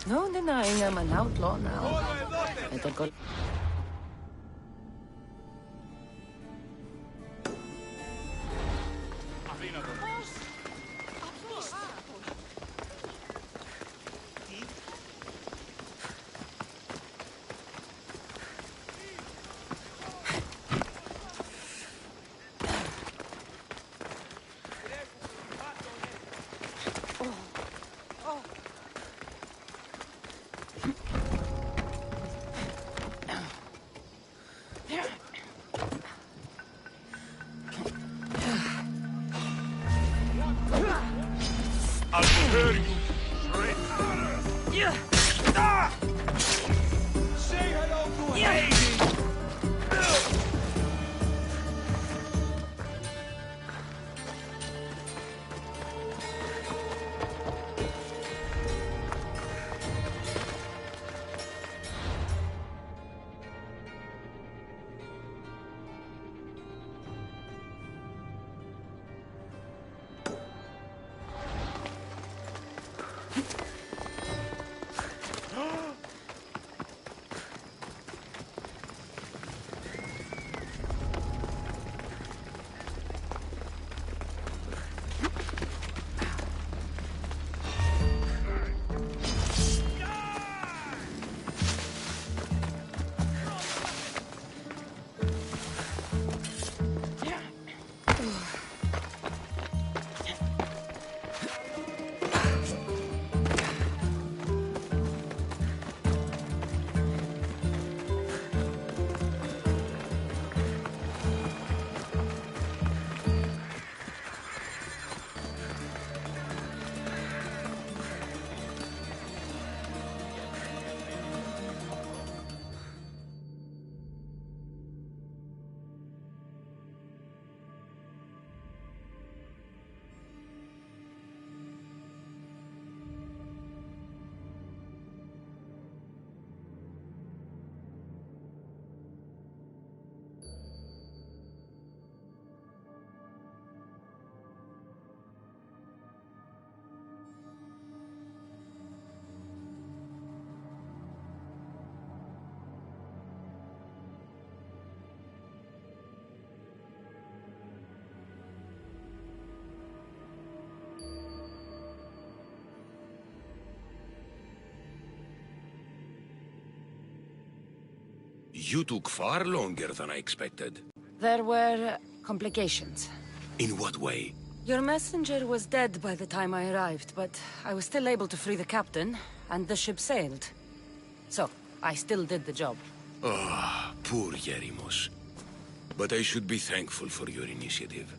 No denying I'm an outlaw now. Better go. I'll prepare you. Say hello to Haiti. You took far longer than I expected. There were complications. In what way? Your messenger was dead by the time I arrived, but I was still able to free the captain, and the ship sailed. So, I still did the job. Ah, poor Yerimos. But I should be thankful for your initiative.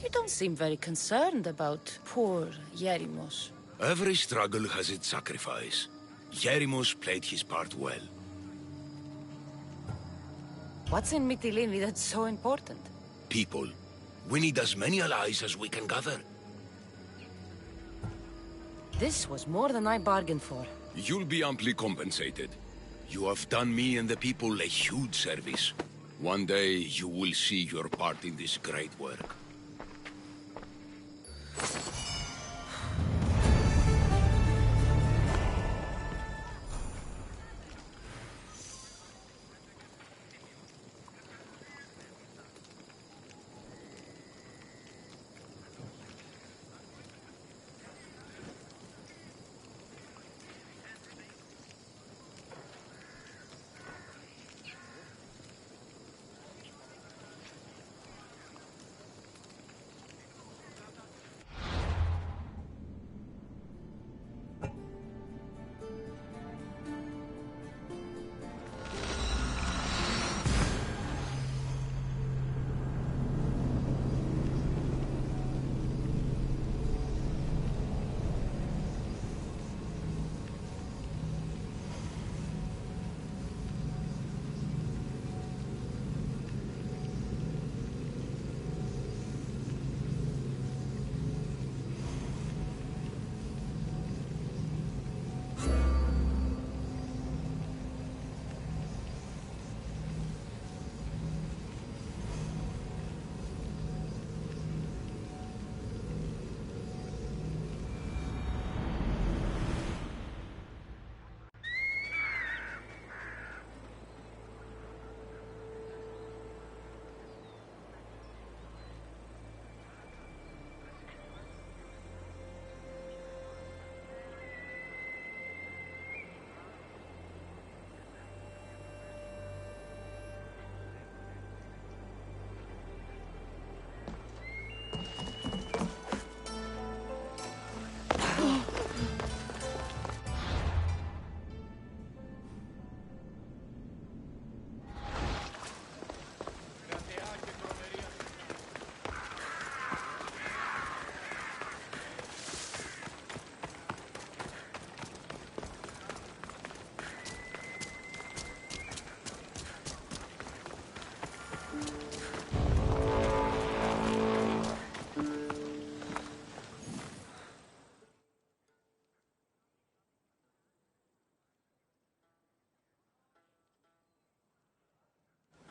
You don't seem very concerned about poor Yerimos. Every struggle has its sacrifice. Yerimos played his part well. What's in Mytilene that's so important? People. We need as many allies as we can gather. This was more than I bargained for. You'll be amply compensated. You have done me and the people a huge service. One day, you will see your part in this great work.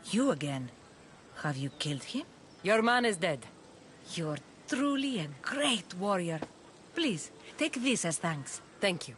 You again. Have you killed him? Your man is dead. You're truly a great warrior. Please, take this as thanks. Thank you.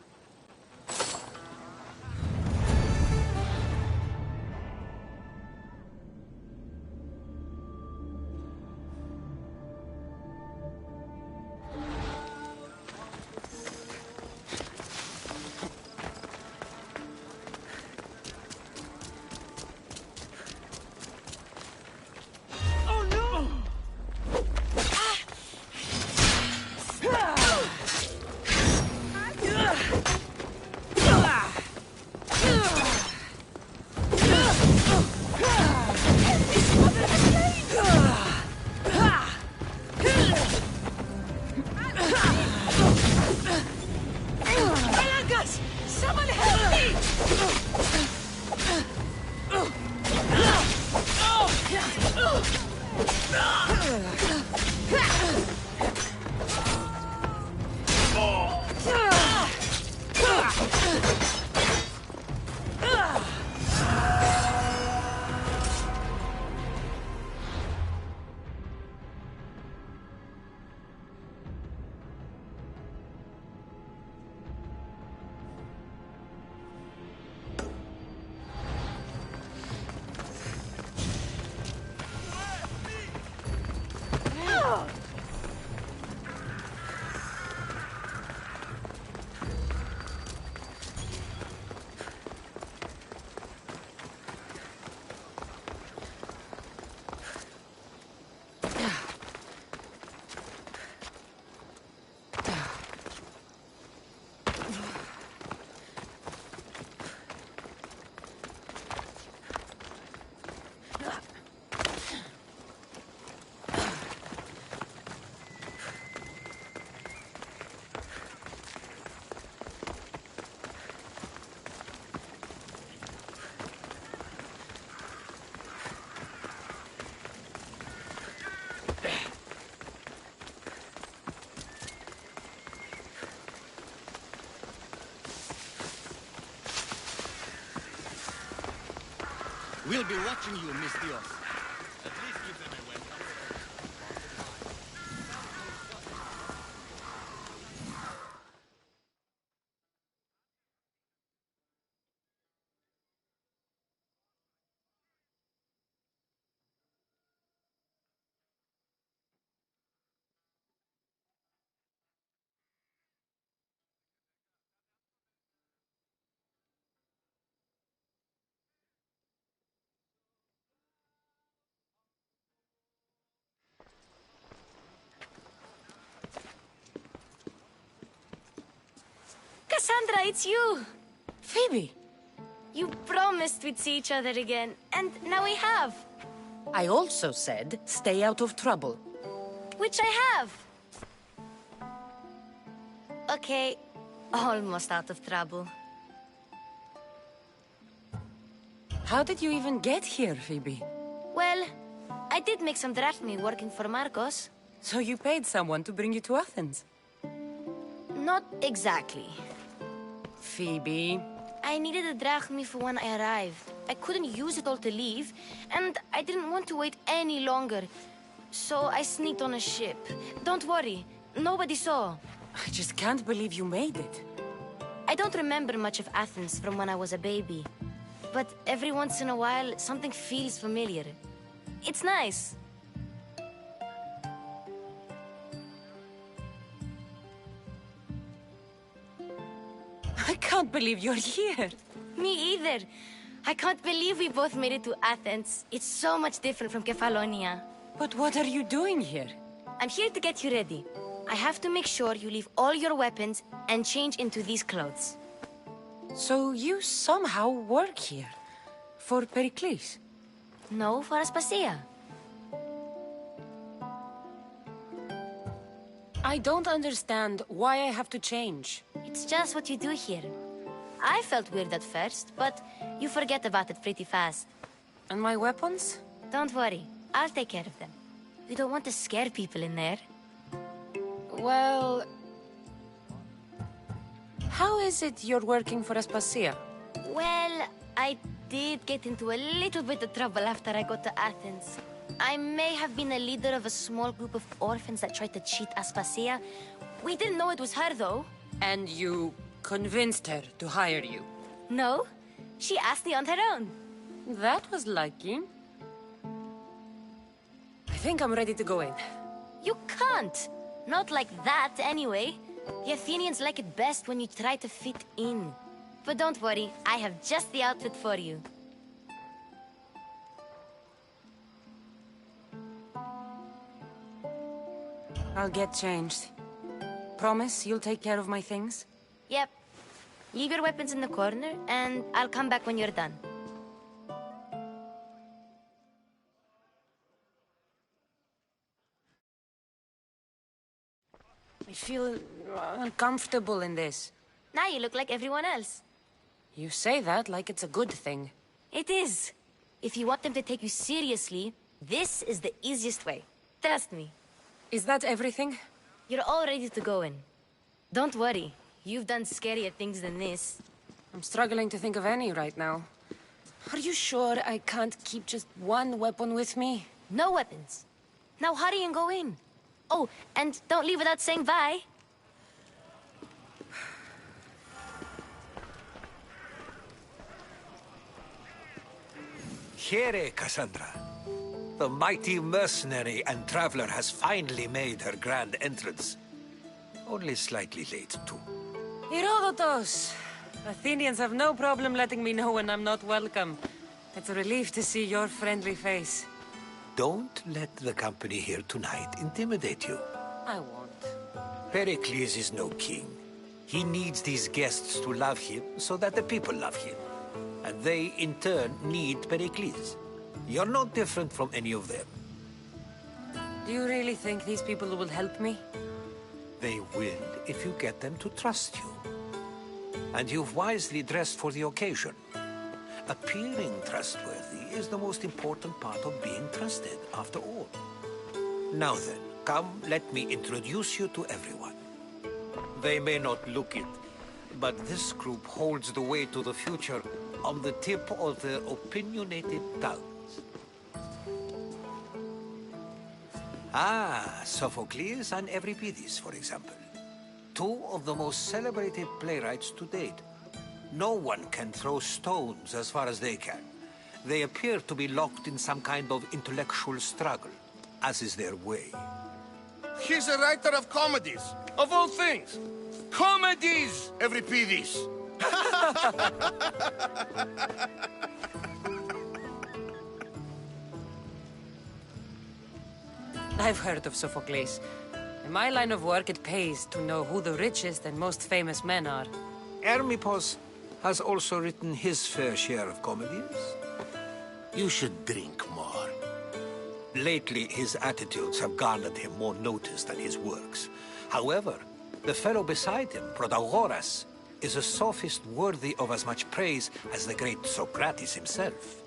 We'll be watching you, Miss Dios. At least give them a welcome. Cassandra, it's you! Phoebe! You promised we'd see each other again, and now we have. I also said, stay out of trouble. Which I have. Okay, almost out of trouble. How did you even get here, Phoebe? Well, I did make some drachmi working for Marcos. So you paid someone to bring you to Athens? Not exactly. Phoebe... I needed a drachmi for when I arrived. I couldn't use it all to leave, and I didn't want to wait any longer. So I sneaked on a ship. Don't worry, nobody saw. I just can't believe you made it. I don't remember much of Athens from when I was a baby. But every once in a while, something feels familiar. It's nice. I can't believe you're here. Me either. I can't believe we both made it to Athens. It's so much different from Kefalonia. But what are you doing here? I'm here to get you ready. I have to make sure you leave all your weapons and change into these clothes. So you somehow work here? For Pericles? No, for Aspasia. I don't understand why I have to change. It's just what you do here. I felt weird at first, but you forget about it pretty fast. And my weapons? Don't worry, I'll take care of them. We don't want to scare people in there. Well... How is it you're working for Aspasia? Well, I did get into a little bit of trouble after I got to Athens. I may have been a leader of a small group of orphans that tried to cheat Aspasia. We didn't know it was her, though. And you convinced her to hire you? No, she asked me on her own. That was lucky. I think I'm ready to go in. You can't. Not like that, anyway. The Athenians like it best when you try to fit in. But don't worry, I have just the outfit for you. I'll get changed. Promise you'll take care of my things? Yep. Leave your weapons in the corner, and I'll come back when you're done. I feel uncomfortable in this. Now you look like everyone else. You say that like it's a good thing. It is. If you want them to take you seriously, this is the easiest way. Trust me. Is that everything? You're all ready to go in. Don't worry. You've done scarier things than this. I'm struggling to think of any right now. Are you sure I can't keep just one weapon with me? No weapons. Now hurry and go in. Oh, and don't leave without saying bye. Here, Cassandra. The mighty mercenary and traveler has finally made her grand entrance. Only slightly late, too. Herodotus! Athenians have no problem letting me know when I'm not welcome. It's a relief to see your friendly face. Don't let the company here tonight intimidate you. I won't. Pericles is no king. He needs these guests to love him so that the people love him. And they, in turn, need Pericles. You're no different from any of them. Do you really think these people will help me? They will if you get them to trust you. And you've wisely dressed for the occasion. Appearing trustworthy is the most important part of being trusted, after all. Now then, come, let me introduce you to everyone. They may not look it, but this group holds the way to the future on the tip of their opinionated tongues. Ah, Sophocles and Euripides, for example. Two of the most celebrated playwrights to date. No one can throw stones as far as they can. They appear to be locked in some kind of intellectual struggle, as is their way. He's a writer of comedies, of all things. Comedies, Euripides. I've heard of Sophocles. In my line of work, it pays to know who the richest and most famous men are. Hermippos has also written his fair share of comedies. You should drink more. Lately, his attitudes have garnered him more notice than his works. However, the fellow beside him, Protagoras, is a sophist worthy of as much praise as the great Socrates himself.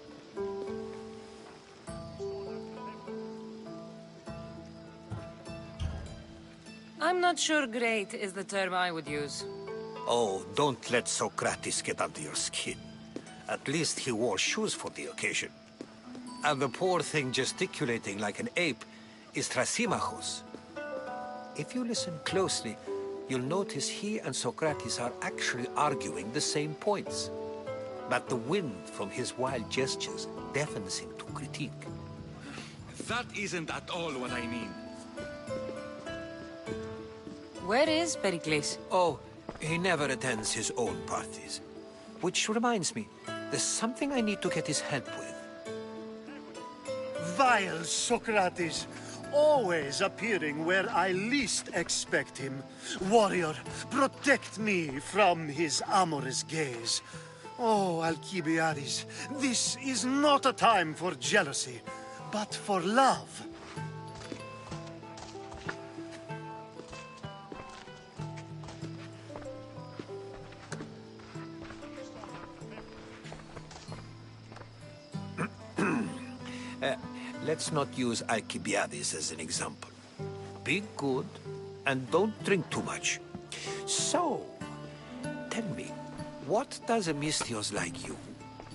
I'm not sure great is the term I would use. Oh, don't let Socrates get under your skin. At least he wore shoes for the occasion. And the poor thing gesticulating like an ape is Thrasymachos. If you listen closely, you'll notice he and Socrates are actually arguing the same points. But the wind from his wild gestures deafens him to critique. That isn't at all what I mean. Where is Pericles? Oh, he never attends his own parties. Which reminds me, there's something I need to get his help with. Vile Socrates, always appearing where I least expect him. Warrior, protect me from his amorous gaze. Oh, Alcibiades, this is not a time for jealousy, but for love. Let's not use Alcibiades as an example. Be good, and don't drink too much. So, tell me, what does a Misthios like you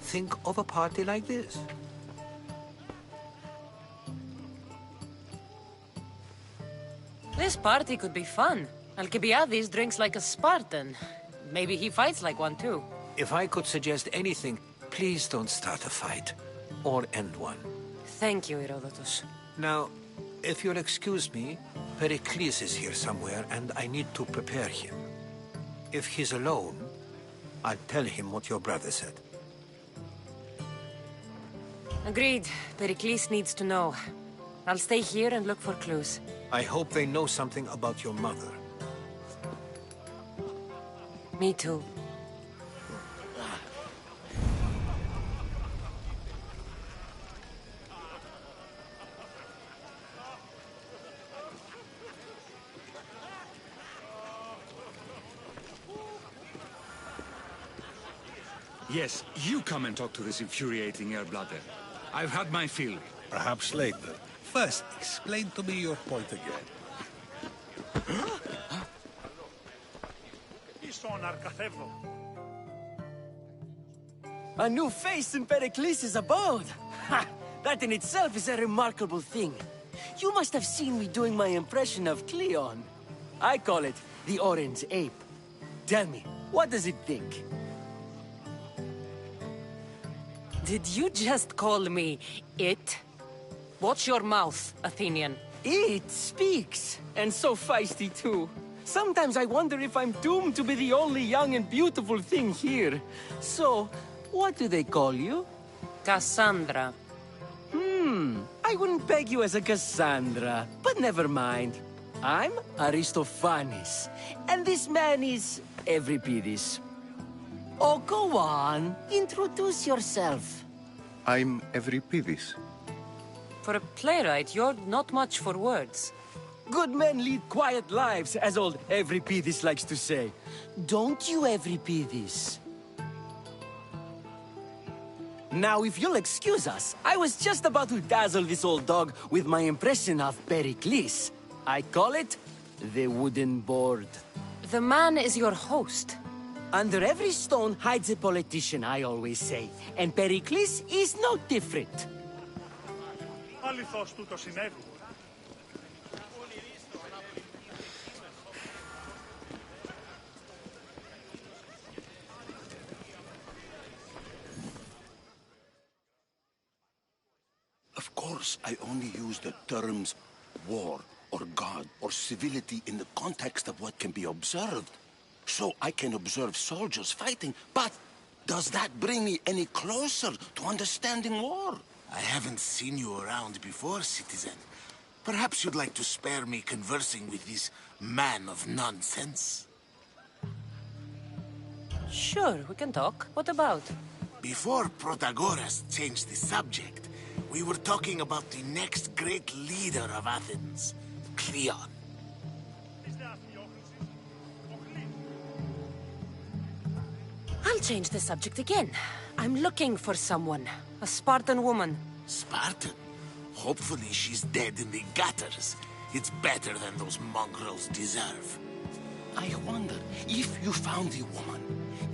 think of a party like this? This party could be fun. Alcibiades drinks like a Spartan. Maybe he fights like one too. If I could suggest anything, please don't start a fight. Or end one. Thank you, Herodotus. Now, if you'll excuse me, Pericles is here somewhere, and I need to prepare him. If he's alone, I'll tell him what your brother said. Agreed. Pericles needs to know. I'll stay here and look for clues. I hope they know something about your mother. Me too. Yes, you come and talk to this infuriating air-blooder. I've had my fill. Perhaps later. First, explain to me your point again. A new face in Pericles' abode! Ha! That in itself is a remarkable thing. You must have seen me doing my impression of Cleon. I call it the Orange Ape. Tell me, what does it think? Did you just call me it? Watch your mouth, Athenian. It speaks, and so feisty too. Sometimes I wonder if I'm doomed to be the only young and beautiful thing here. So, what do they call you? Cassandra. I wouldn't peg you as a Cassandra, but never mind. I'm Aristophanes, and this man is Euripides. Oh, go on. Introduce yourself. I'm Euripides. For a playwright, you're not much for words. Good men lead quiet lives, as old Euripides likes to say. Don't you, Euripides? Now, if you'll excuse us, I was just about to dazzle this old dog with my impression of Pericles. I call it the wooden board. The man is your host. Under every stone hides a politician, I always say. And Pericles is no different. Of course, I only use the terms war or God or civility in the context of what can be observed. So I can observe soldiers fighting, but does that bring me any closer to understanding war? I haven't seen you around before, citizen. Perhaps you'd like to spare me conversing with this man of nonsense? Sure, we can talk. What about? Before Protagoras changed the subject, we were talking about the next great leader of Athens, Cleon. I'll change the subject again. I'm looking for someone. A Spartan woman. Spartan? Hopefully she's dead in the gutters. It's better than those mongrels deserve. I wonder if you found the woman,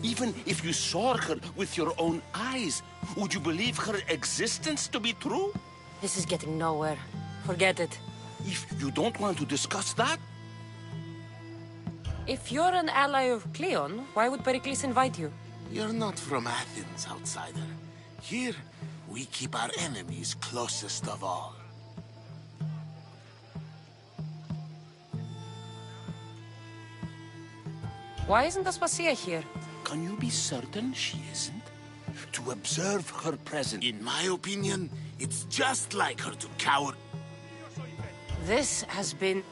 even if you saw her with your own eyes, would you believe her existence to be true? This is getting nowhere. Forget it. If you don't want to discuss that... If you're an ally of Cleon, why would Pericles invite you? You're not from Athens, outsider. Here, we keep our enemies closest of all. Why isn't Aspasia here? Can you be certain she isn't? To observe her presence. In my opinion, it's just like her to cower. This has been...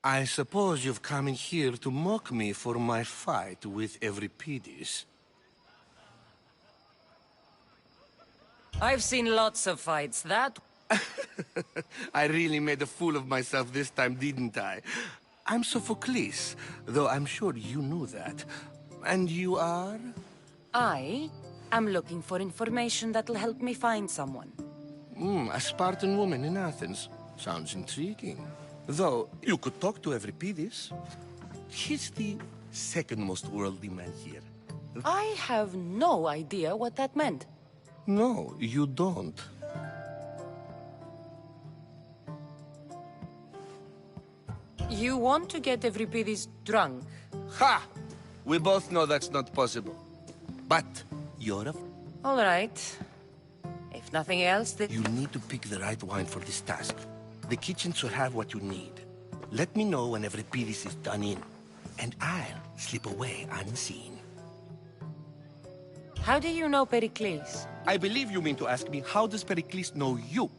I suppose you've come in here to mock me for my fight with Euripides. I've seen lots of fights. That... I really made a fool of myself this time, didn't I? I'm Sophocles, though I'm sure you knew that. And you are? I am looking for information that'll help me find someone. A Spartan woman in Athens. Sounds intriguing. Though, you could talk to Euripides. He's the second most worldly man here. I have no idea what that meant. No, you don't. You want to get Euripides drunk? Ha! We both know that's not possible. But you're a... All right. If nothing else, then... You need to pick the right wine for this task. The kitchen should have what you need. Let me know when Euripides is done in, and I'll slip away unseen. How do you know Pericles? I believe you mean to ask me, how does Pericles know you?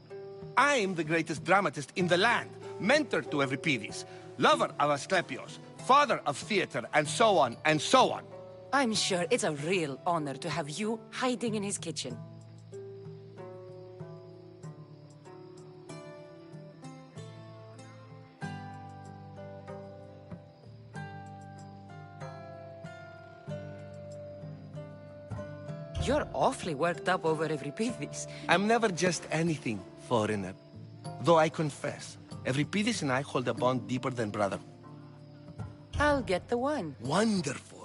I am the greatest dramatist in the land, mentor to Euripides, lover of Asclepios, father of theater, and so on, and so on. I'm sure it's a real honor to have you hiding in his kitchen. You're awfully worked up over Euripides. I'm never just anything, foreigner. Though I confess, Euripides and I hold a bond deeper than brother. I'll get the wine. Wonderful.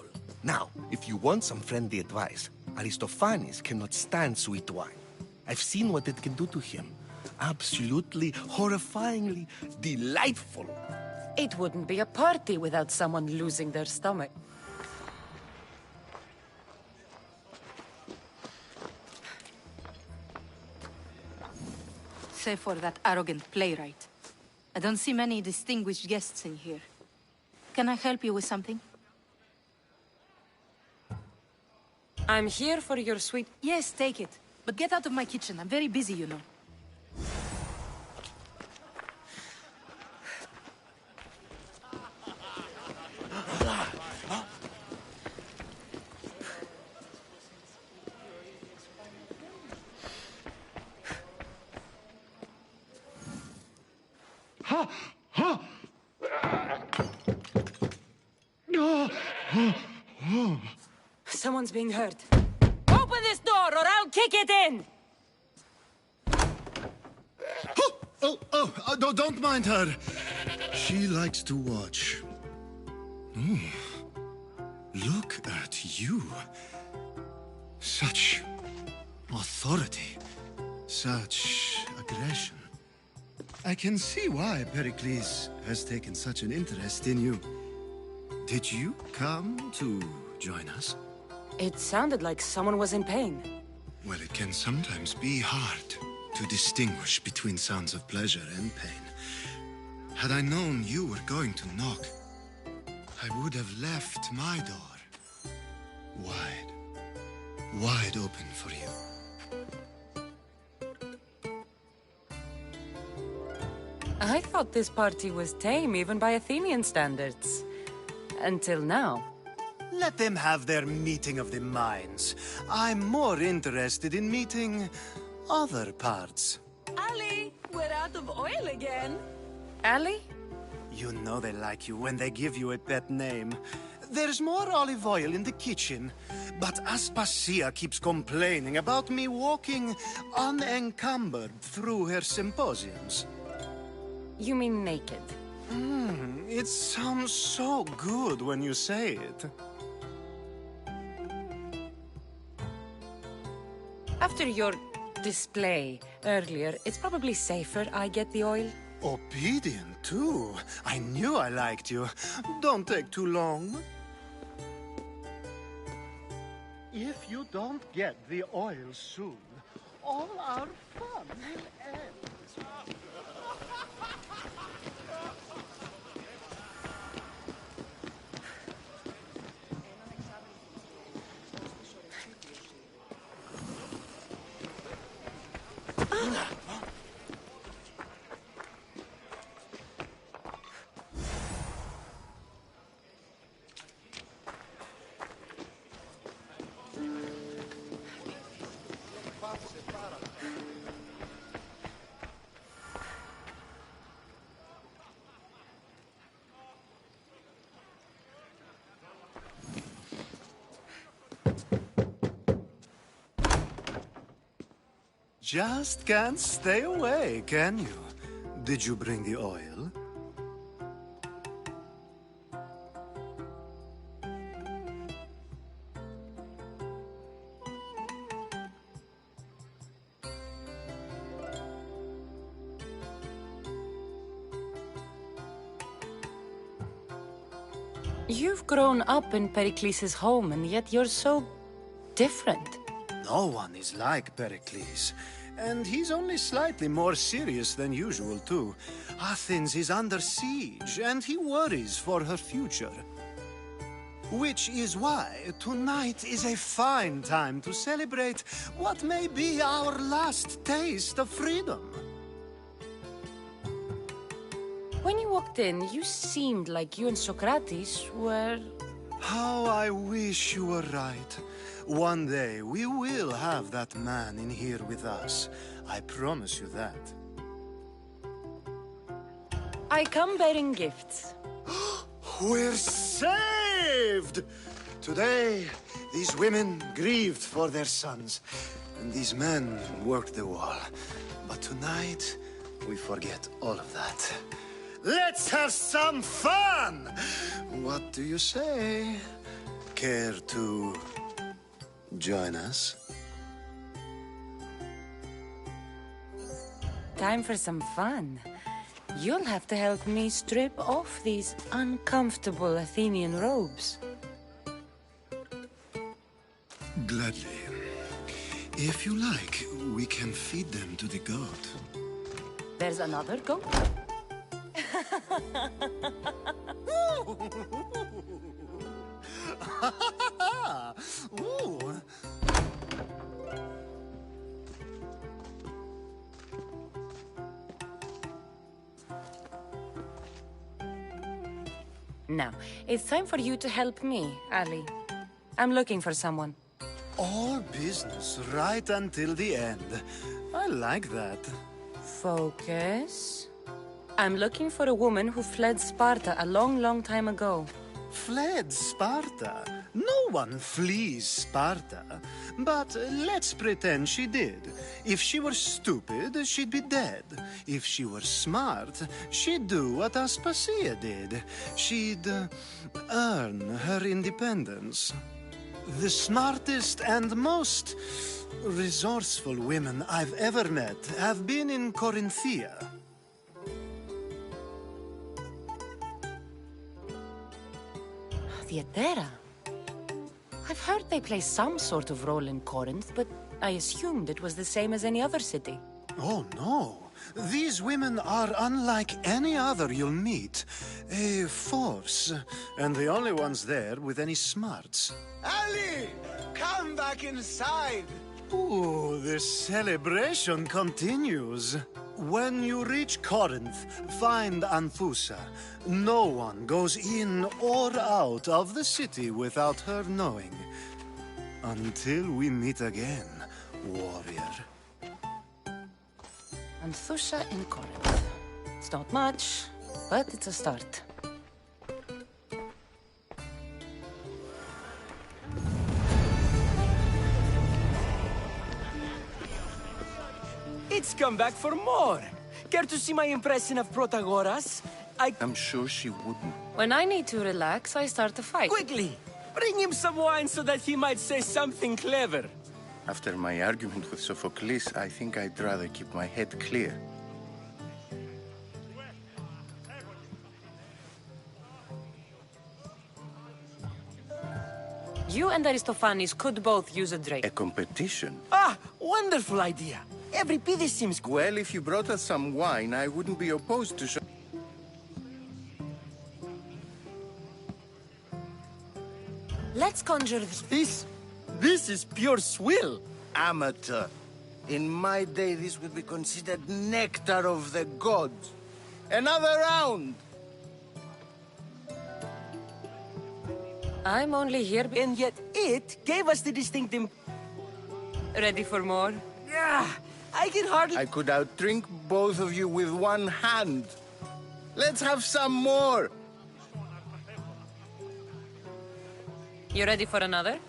Now, if you want some friendly advice, Aristophanes cannot stand sweet wine. I've seen what it can do to him. Absolutely, horrifyingly delightful. It wouldn't be a party without someone losing their stomach. Save for that arrogant playwright. I don't see many distinguished guests in here. Can I help you with something? I'm here for your sweet... Yes, take it. But get out of my kitchen. I'm very busy, you know. Someone's being hurt. Open this door or I'll kick it in! Don't mind her. She likes to watch. Look at you. Such authority. Such aggression. I can see why Pericles has taken such an interest in you. Did you come to join us? It sounded like someone was in pain. Well, it can sometimes be hard to distinguish between sounds of pleasure and pain. Had I known you were going to knock, I would have left my door wide open for you. I thought this party was tame even by Athenian standards. Until now. Let them have their meeting of the minds. I'm more interested in meeting other parts. Ali, we're out of oil again. Ali? You know they like you when they give you a pet name. There's more olive oil in the kitchen, but Aspasia keeps complaining about me walking unencumbered through her symposiums. You mean naked? It sounds so good when you say it. After your display earlier, it's probably safer I get the oil. Obedient, too. I knew I liked you. Don't take too long. If you don't get the oil soon, all our fun will end. Just can't stay away, can you? Did you bring the oil? You've grown up in Pericles' home, and yet you're so different. No one is like Pericles. And he's only slightly more serious than usual, too. Athens is under siege, and he worries for her future. Which is why tonight is a fine time to celebrate what may be our last taste of freedom. When you walked in, you seemed like you and Socrates were... How I wish you were right. One day, we will have that man in here with us. I promise you that. I come bearing gifts. We're saved! Today, these women grieved for their sons, and these men worked the wall. But tonight, we forget all of that. Let's have some fun! What do you say? Care to join us? Time for some fun. You'll have to help me strip off these uncomfortable Athenian robes. Gladly. If you like, we can feed them to the god. There's another goat? Ooh. Now, it's time for you to help me, Ali. I'm looking for someone. All business right until the end. I like that. Focus. I'm looking for a woman who fled Sparta a long, long time ago. Fled Sparta? No one flees Sparta. But let's pretend she did. If she were stupid, she'd be dead. If she were smart, she'd do what Aspasia did. She'd earn her independence. The smartest and most resourceful women I've ever met have been in Corinthia. Theatera. I've heard they play some sort of role in Corinth, but I assumed it was the same as any other city. Oh, no. These women are unlike any other you'll meet. A force, and the only ones there with any smarts. Ali! Come back inside! Ooh, the celebration continues. When you reach Corinth, find Anthusa. No one goes in or out of the city without her knowing. Until we meet again, warrior. Anthusa in Corinth. It's not much, but it's a start. It's come back for more. Care to see my impression of Protagoras? I'm sure she wouldn't. When I need to relax, I start a fight. Quickly! Bring him some wine so that he might say something clever. After my argument with Sophocles, I think I'd rather keep my head clear. You and Aristophanes could both use a drink. A competition? Ah, wonderful idea. Every pity seems... Well, if you brought us some wine, I wouldn't be opposed to... Let's conjure this. This is pure swill. Amateur. In my day, this would be considered nectar of the gods. Another round! I'm only here... And yet it gave us the distinct Ready for more? Yeah, I can hardly... I could outdrink both of you with one hand. Let's have some more! You ready for another?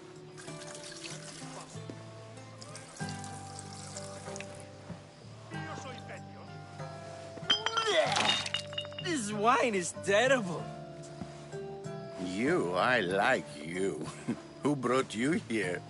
wine is terrible. I like you. Who brought you here?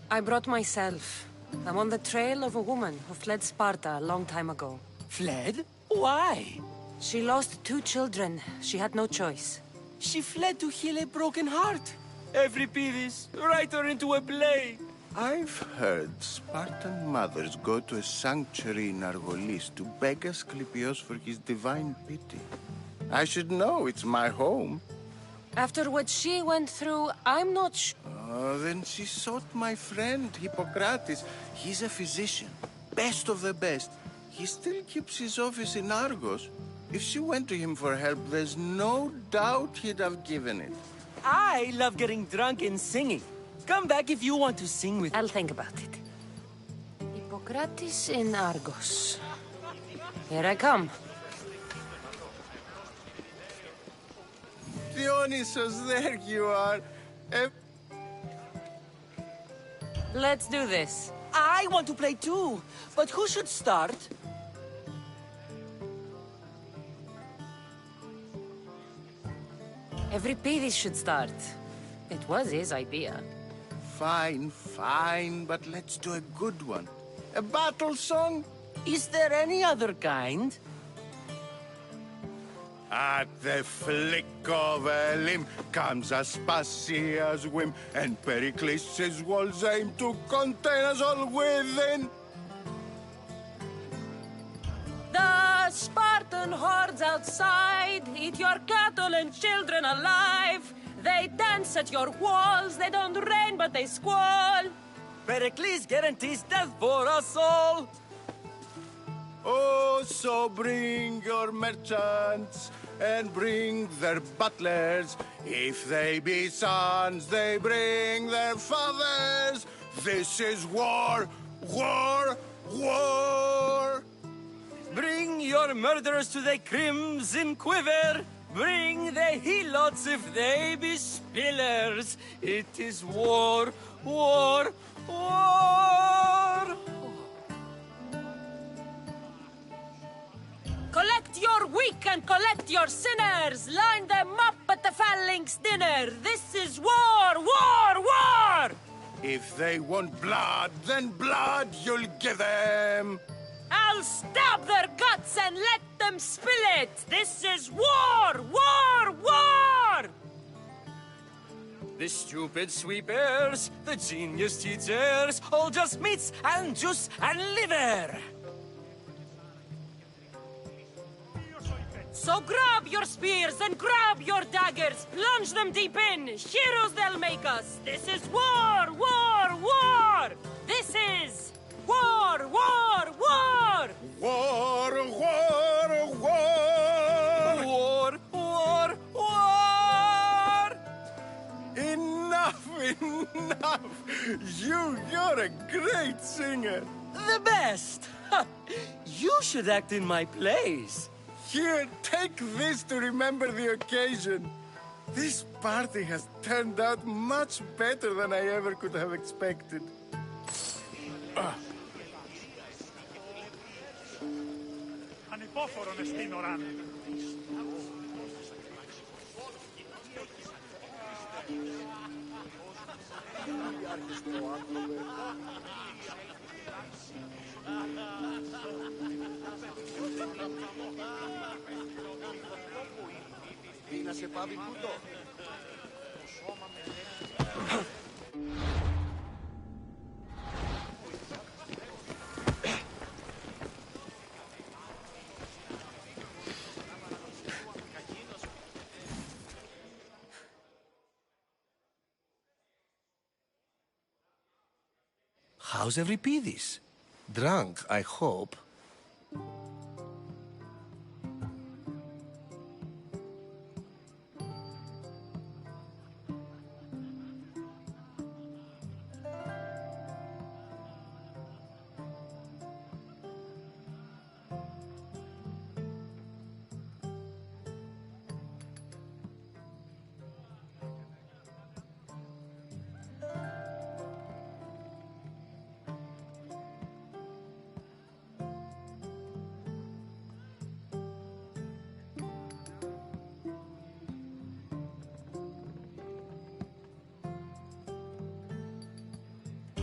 I brought myself. I'm on the trail of a woman who fled Sparta a long time ago. Fled? Why? She lost 2 children. She had no choice. She fled to heal a broken heart. Euripides, write her into a play. I've heard Spartan mothers go to a sanctuary in Argolis to beg Asclepios for his divine pity. I should know, it's my home. After what she went through, I'm not sure. Oh, then she sought my friend, Hippocrates. He's a physician, best of the best. He still keeps his office in Argos. If she went to him for help, there's no doubt he'd have given it. I love getting drunk and singing. Come back if you want to sing with me. I'll think about it. Hippocrates in Argos. Here I come. Dionysos, there you are. Let's do this. I want to play too, but who should start? Euripides should start. It was his idea. Fine, but let's do a good one. A battle song? Is there any other kind? At the flick of a limb comes Aspasia's whim, and Pericles' walls aim to contain us all within. The Spartan hordes outside eat your cattle and children alive. They dance at your walls, they don't rain but they squall. Pericles guarantees death for us all. Oh, so bring your merchants and bring their butlers. If they be sons, they bring their fathers. This is war, war, war. Bring your murderers to the crimson quiver. Bring the helots if they be spillers. It is war, war, war. Collect your weak and collect your sinners. Line them up at the phalanx dinner. This is war, war, war! If they want blood, then blood you'll give them. I'll stab their guts and let them spill it. This is war, war, war! The stupid sweepers, the genius teachers, all just meats and juice and liver. So grab your spears and grab your daggers. Plunge them deep in. Heroes they'll make us. This is war, war, war! This is war, war, war! War, war, war! War, war, war! Enough, enough! You're a great singer. The best! You should act in my plays. Here, take this to remember the occasion. This party has turned out much better than I ever could have expected. Ανυπόφορον εστίν οράν. Να σε πάβει κούτο. How's Euripides? Drunk, I hope.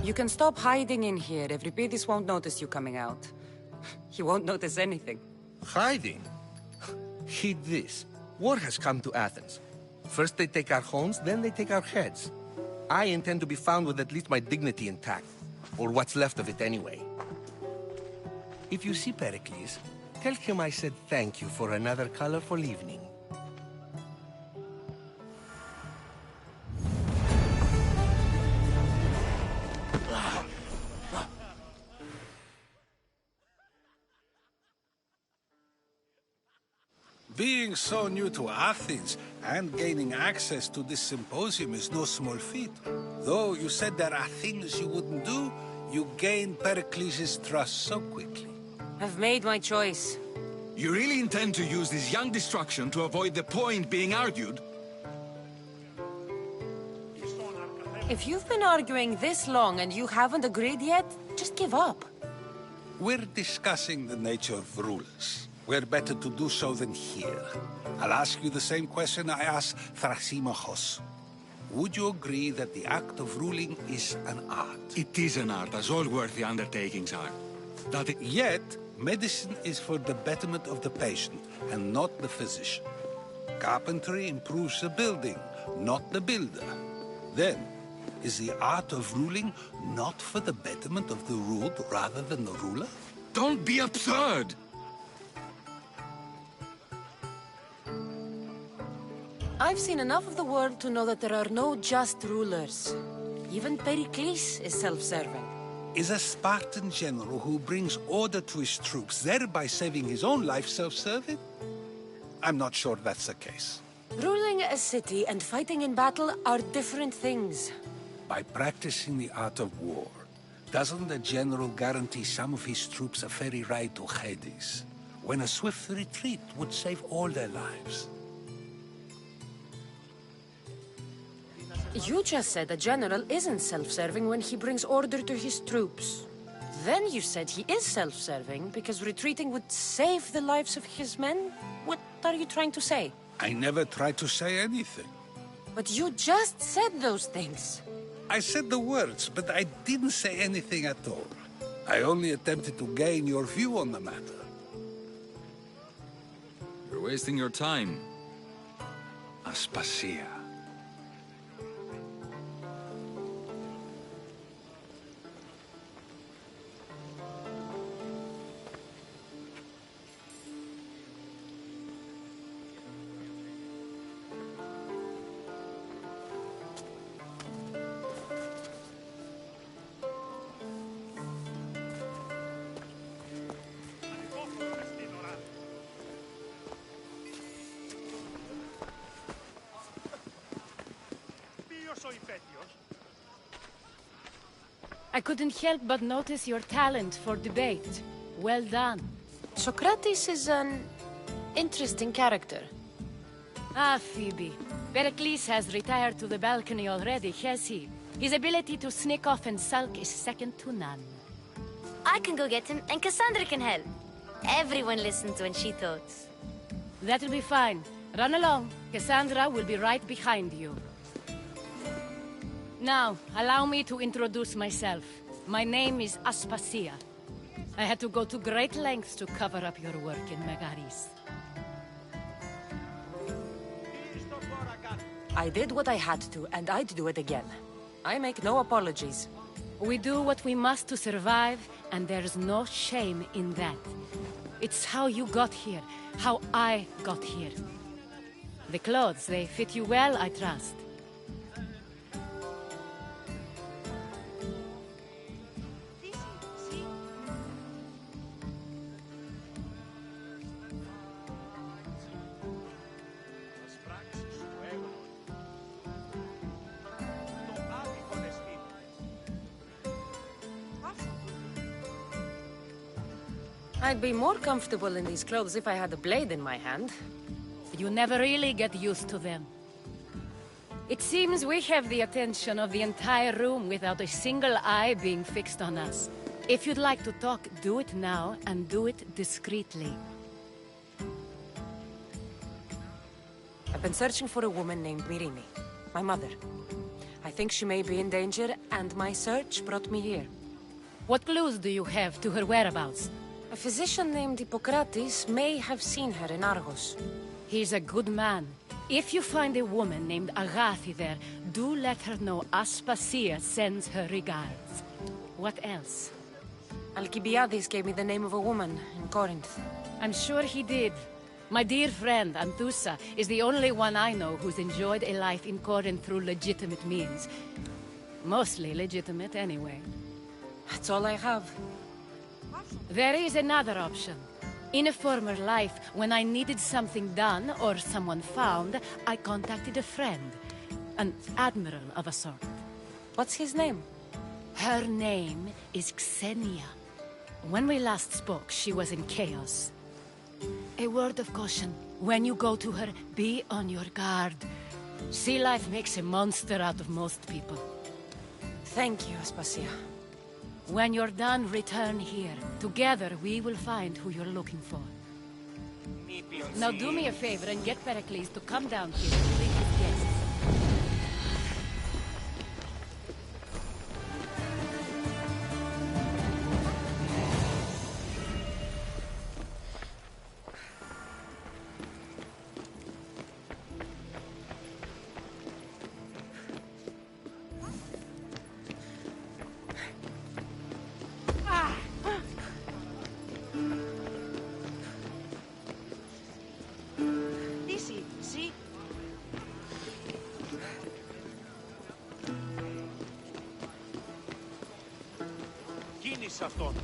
You can stop hiding in here. Evripidis won't notice you coming out. He won't notice anything. Hiding? Heed this. War has come to Athens. First they take our homes, then they take our heads. I intend to be found with at least my dignity intact. Or what's left of it anyway. If you see Pericles, tell him I said thank you for another colorful evening. Being so new to Athens and gaining access to this symposium is no small feat. Though you said there are things you wouldn't do, you gained Pericles' trust so quickly. I've made my choice. You really intend to use this young destruction to avoid the point being argued? If you've been arguing this long and you haven't agreed yet, just give up. We're discussing the nature of rulers. Where better to do so than here? I'll ask you the same question I asked Thrasymachos. Would you agree that the act of ruling is an art? It is an art, as all worthy undertakings are. Yet, medicine is for the betterment of the patient, and not the physician. Carpentry improves the building, not the builder. Then, is the art of ruling not for the betterment of the ruled rather than the ruler? Don't be absurd! I've seen enough of the world to know that there are no just rulers. Even Pericles is self-serving. Is a Spartan general who brings order to his troops, thereby saving his own life, self-serving? I'm not sure that's the case. Ruling a city and fighting in battle are different things. By practicing the art of war, doesn't the general guarantee some of his troops a ferry ride to Hades, when a swift retreat would save all their lives? You just said a general isn't self-serving when he brings order to his troops. Then you said he is self-serving because retreating would save the lives of his men? What are you trying to say? I never tried to say anything. But you just said those things. I said the words, but I didn't say anything at all. I only attempted to gain your view on the matter. You're wasting your time. Aspasia. I couldn't help but notice your talent for debate. Well done. Socrates is an interesting character. Ah, Phoebe. Pericles has retired to the balcony already, has he? His ability to sneak off and sulk is second to none. I can go get him, and Cassandra can help. Everyone listens when she talks. That'll be fine. Run along. Cassandra will be right behind you. Now, allow me to introduce myself. My name is Aspasia. I had to go to great lengths to cover up your work in Megaris. I did what I had to, and I'd do it again. I make no apologies. We do what we must to survive, and there's no shame in that. It's how you got here, how I got here. The clothes, they fit you well, I trust. I'd be more comfortable in these clothes if I had a blade in my hand. You never really get used to them. It seems we have the attention of the entire room without a single eye being fixed on us. If you'd like to talk, do it now, and do it discreetly. I've been searching for a woman named Myrine, my mother. I think she may be in danger, and my search brought me here. What clues do you have to her whereabouts? A physician named Hippocrates may have seen her in Argos. He's a good man. If you find a woman named Agathi there, do let her know Aspasia sends her regards. What else? Alcibiades gave me the name of a woman in Corinth. I'm sure he did. My dear friend, Anthusa, is the only one I know who's enjoyed a life in Corinth through legitimate means. Mostly legitimate, anyway. That's all I have. There is another option. In a former life, when I needed something done or someone found, I contacted a friend. An admiral of a sort. What's his name? Her name is Xenia. When we last spoke, she was in chaos. A word of caution. When you go to her, be on your guard. Sea life makes a monster out of most people. Thank you, Aspasia. When you're done, return here. Together, we will find who you're looking for. Now do me a favor and get Pericles to come down here to greet his guests. Κίνησε αυτόν.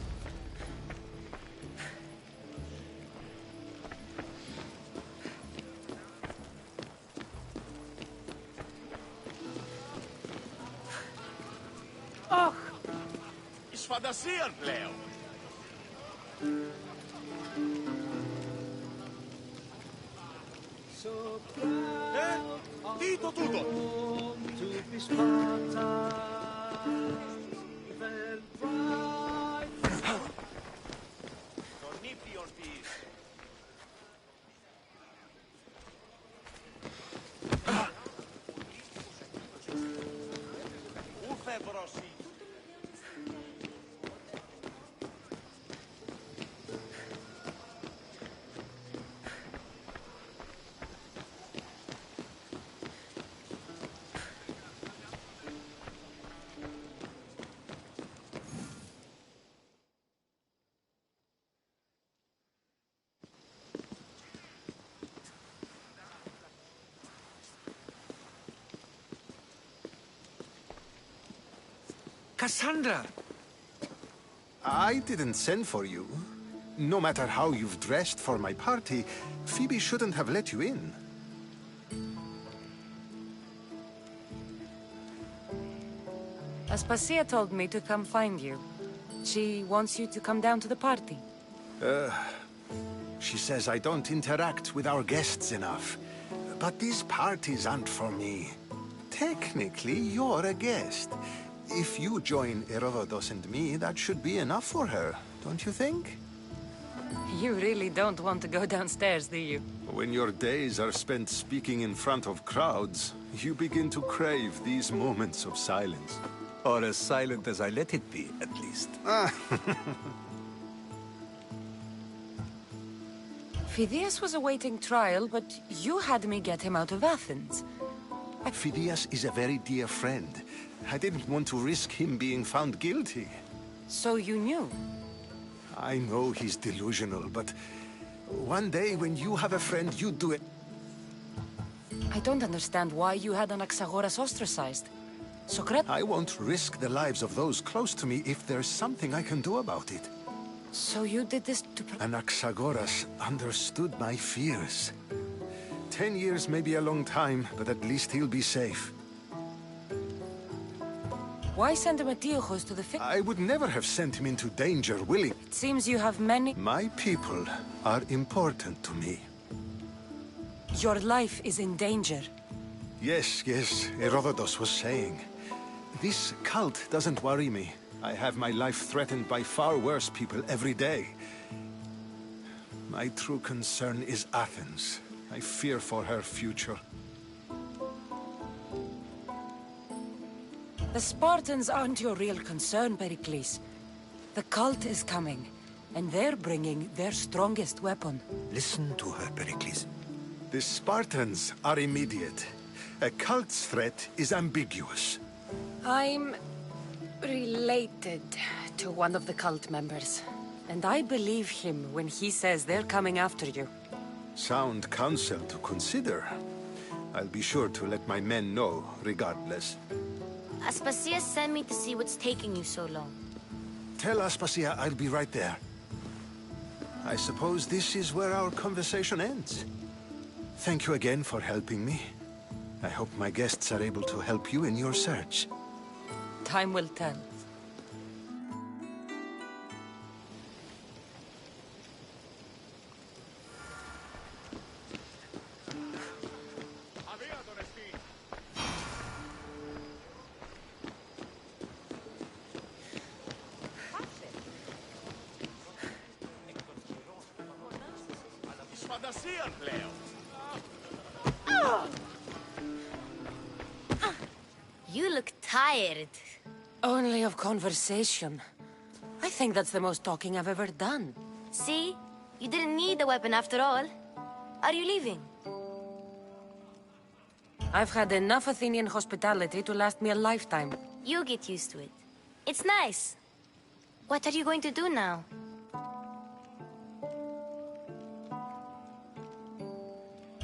Αχ! Εις φαντασίαν πλέον. Τι το τούτο. Τον ήπιον ποιείς. Ούθε βρόσι. Cassandra! I didn't send for you. No matter how you've dressed for my party, Phoebe shouldn't have let you in. Aspasia told me to come find you. She wants you to come down to the party. She says I don't interact with our guests enough. But these parties aren't for me. Technically, you're a guest. If you join Herodotus and me, that should be enough for her, don't you think? You really don't want to go downstairs, do you? When your days are spent speaking in front of crowds, you begin to crave these moments of silence. Or as silent as I let it be, at least. Phidias was awaiting trial, but you had me get him out of Athens. Phidias is a very dear friend. I didn't want to risk him being found guilty. So you knew? I know he's delusional, but one day when you have a friend, you do it. I don't understand why you had Anaxagoras ostracized. Socrates... I won't risk the lives of those close to me if there's something I can do about it. So you did this to... Anaxagoras understood my fears. 10 years may be a long time, but at least he'll be safe. Why send Metiochos to the I would never have sent him into danger, willingly. It seems you have many... My people are important to me. Your life is in danger. Yes, Herodotus was saying. This cult doesn't worry me. I have my life threatened by far worse people every day. My true concern is Athens. I fear for her future. The Spartans aren't your real concern, Pericles. The cult is coming, and they're bringing their strongest weapon. Listen to her, Pericles. The Spartans are immediate. A cult's threat is ambiguous. I'm related to one of the cult members, and I believe him when he says they're coming after you. Sound counsel to consider. I'll be sure to let my men know, regardless. Aspasia sent me to see what's taking you so long. Tell Aspasia I'll be right there. I suppose this is where our conversation ends. Thank you again for helping me. I hope my guests are able to help you in your search. Time will tell. You look tired. Only of conversation. I think that's the most talking I've ever done. See? You didn't need the weapon after all. Are you leaving? I've had enough Athenian hospitality to last me a lifetime. You'll get used to it. It's nice. What are you going to do now?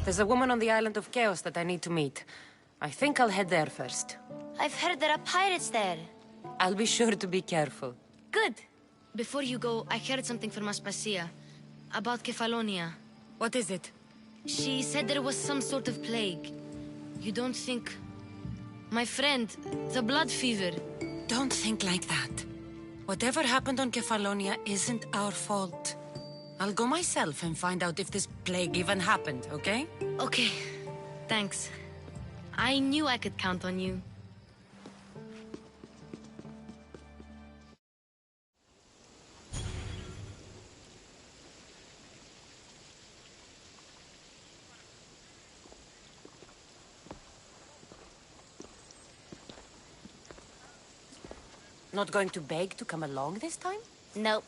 There's a woman on the island of Chaos that I need to meet. I think I'll head there first. I've heard there are pirates there. I'll be sure to be careful. Good. Before you go, I heard something from Aspasia. About Kefalonia. What is it? She said there was some sort of plague. You don't think... My friend, the blood fever. Don't think like that. Whatever happened on Kefalonia isn't our fault. I'll go myself and find out if this plague even happened, okay? Okay. Thanks. I knew I could count on you. Not going to beg to come along this time? Nope.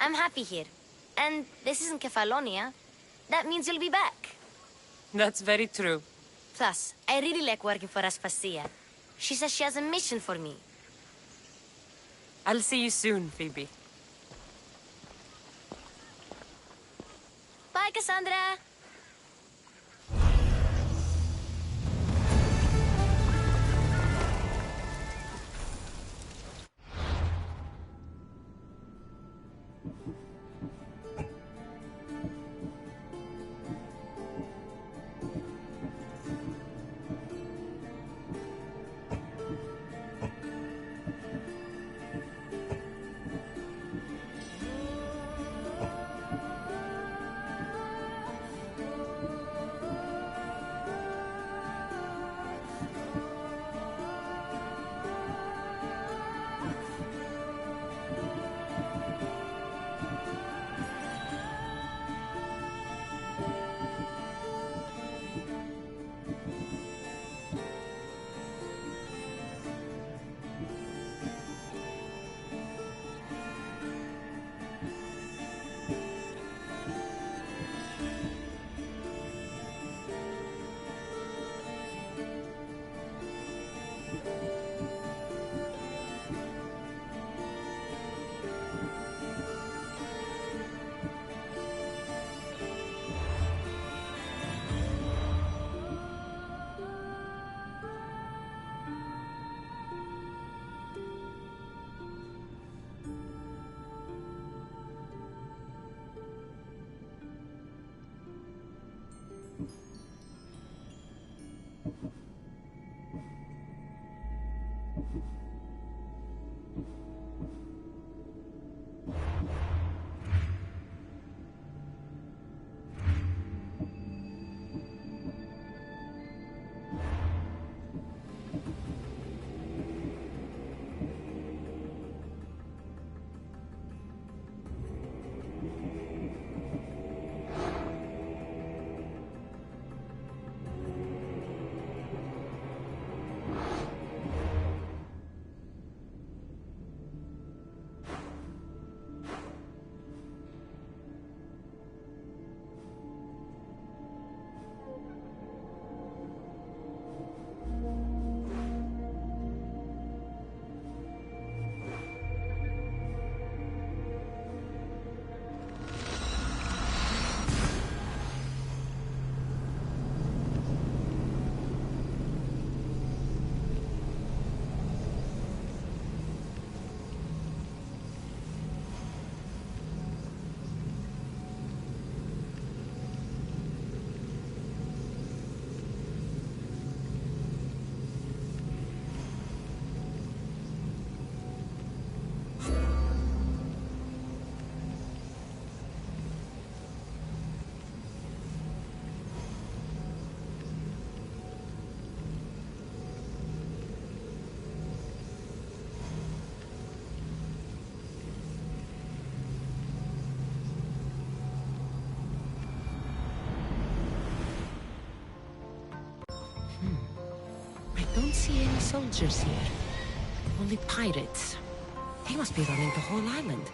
I'm happy here. And this isn't Kefalonia. That means you'll be back. That's very true. Plus, I really like working for Aspasia. She says she has a mission for me. I'll see you soon, Phoebe. Bye, Cassandra! don't see any soldiers here. Only pirates. They must be running the whole island.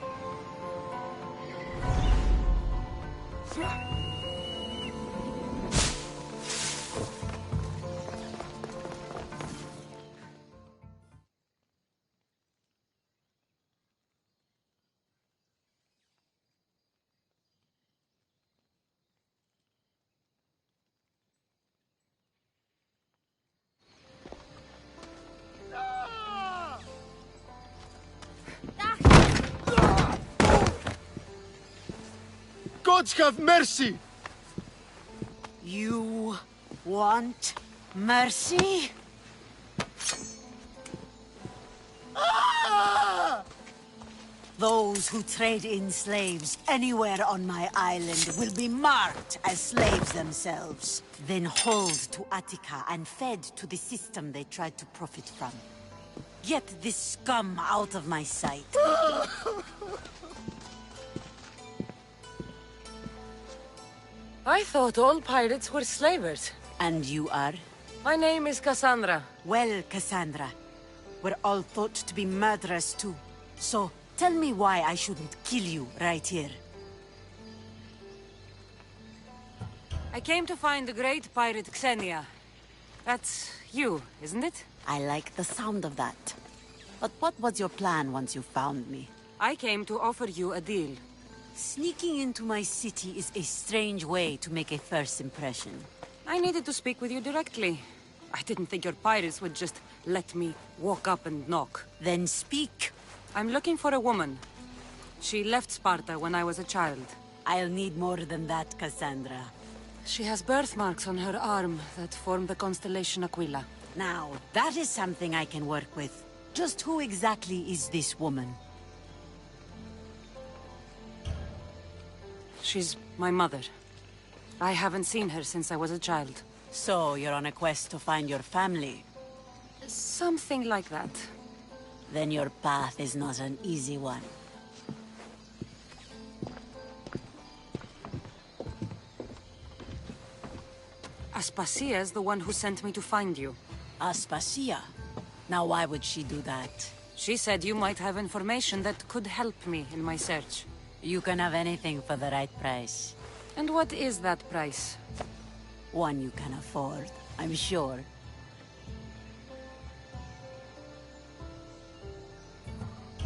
Gods have mercy! You want mercy? Those who trade in slaves anywhere on my island will be marked as slaves themselves, then hauled to Attica and fed to the system they tried to profit from. Get this scum out of my sight. I thought all pirates were slavers. And you are? My name is Cassandra. Well, Cassandra, we're all thought to be murderers too. So, tell me why I shouldn't kill you right here. I came to find the great pirate Xenia. That's you, isn't it? I like the sound of that. But what was your plan once you found me? I came to offer you a deal. Sneaking into my city is a strange way to make a first impression. I needed to speak with you directly. I didn't think your pirates would just let me walk up and knock. Then speak. I'm looking for a woman. She left Sparta when I was a child. I'll need more than that, Cassandra. She has birthmarks on her arm that form the constellation Aquila. Now, that is something I can work with. Just who exactly is this woman? She's my mother. I haven't seen her since I was a child. So, you're on a quest to find your family? Something like that. Then your path is not an easy one. Aspasia's the one who sent me to find you. Aspasia? Now why would she do that? She said you might have information that could help me in my search. You can have anything for the right price. And what is that price? One you can afford, I'm sure.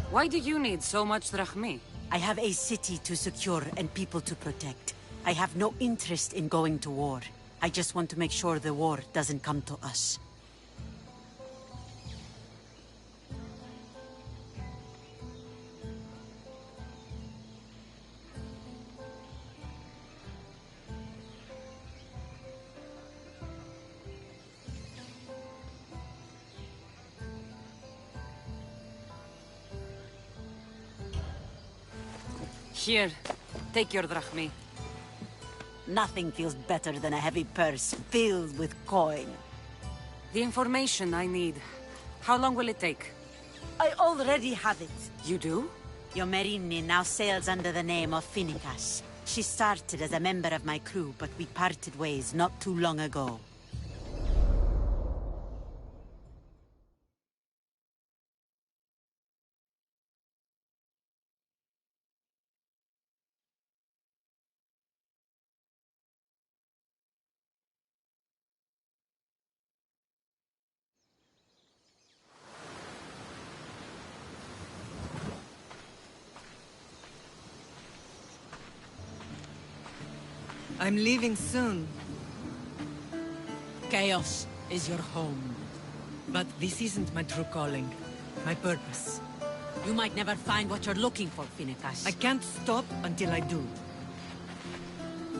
Why do you need so much drachmi? I have a city to secure and people to protect. I have no interest in going to war. I just want to make sure the war doesn't come to us. Here, take your drachmi. Nothing feels better than a heavy purse filled with coin. The information I need. How long will it take? I already have it. You do? Yomerini now sails under the name of Finicas. She started as a member of my crew, but we parted ways not too long ago. I'm leaving soon. Chaos is your home. But this isn't my true calling. My purpose. You might never find what you're looking for, Finicas. I can't stop until I do.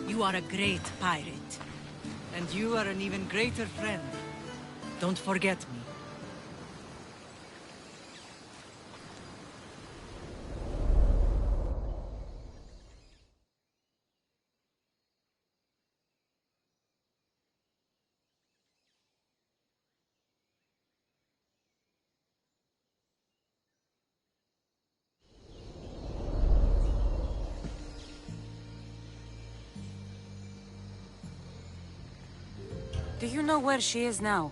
You are a great pirate. And you are an even greater friend. Don't forget me. Do you know where she is now?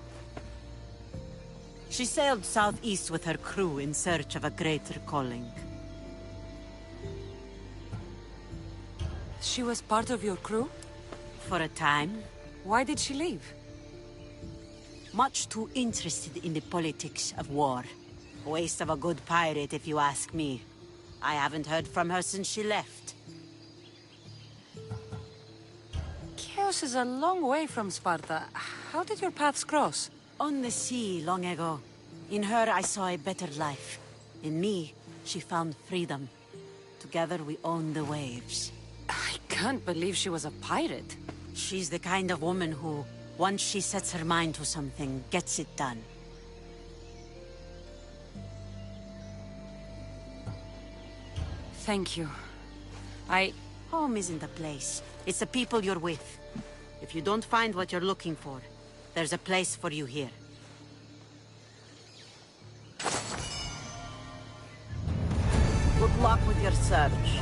She sailed southeast with her crew in search of a greater calling. She was part of your crew? For a time. Why did she leave? Much too interested in the politics of war. A waste of a good pirate, if you ask me. I haven't heard from her since she left. Chaos is a long way from Sparta. How did your paths cross? On the sea, long ago. In her, I saw a better life. In me, she found freedom. Together, we own the waves. I can't believe she was a pirate. She's the kind of woman who, once she sets her mind to something, gets it done. Thank you. Home isn't a place. It's the people you're with. If you don't find what you're looking for, there's a place for you here. Good luck with your search.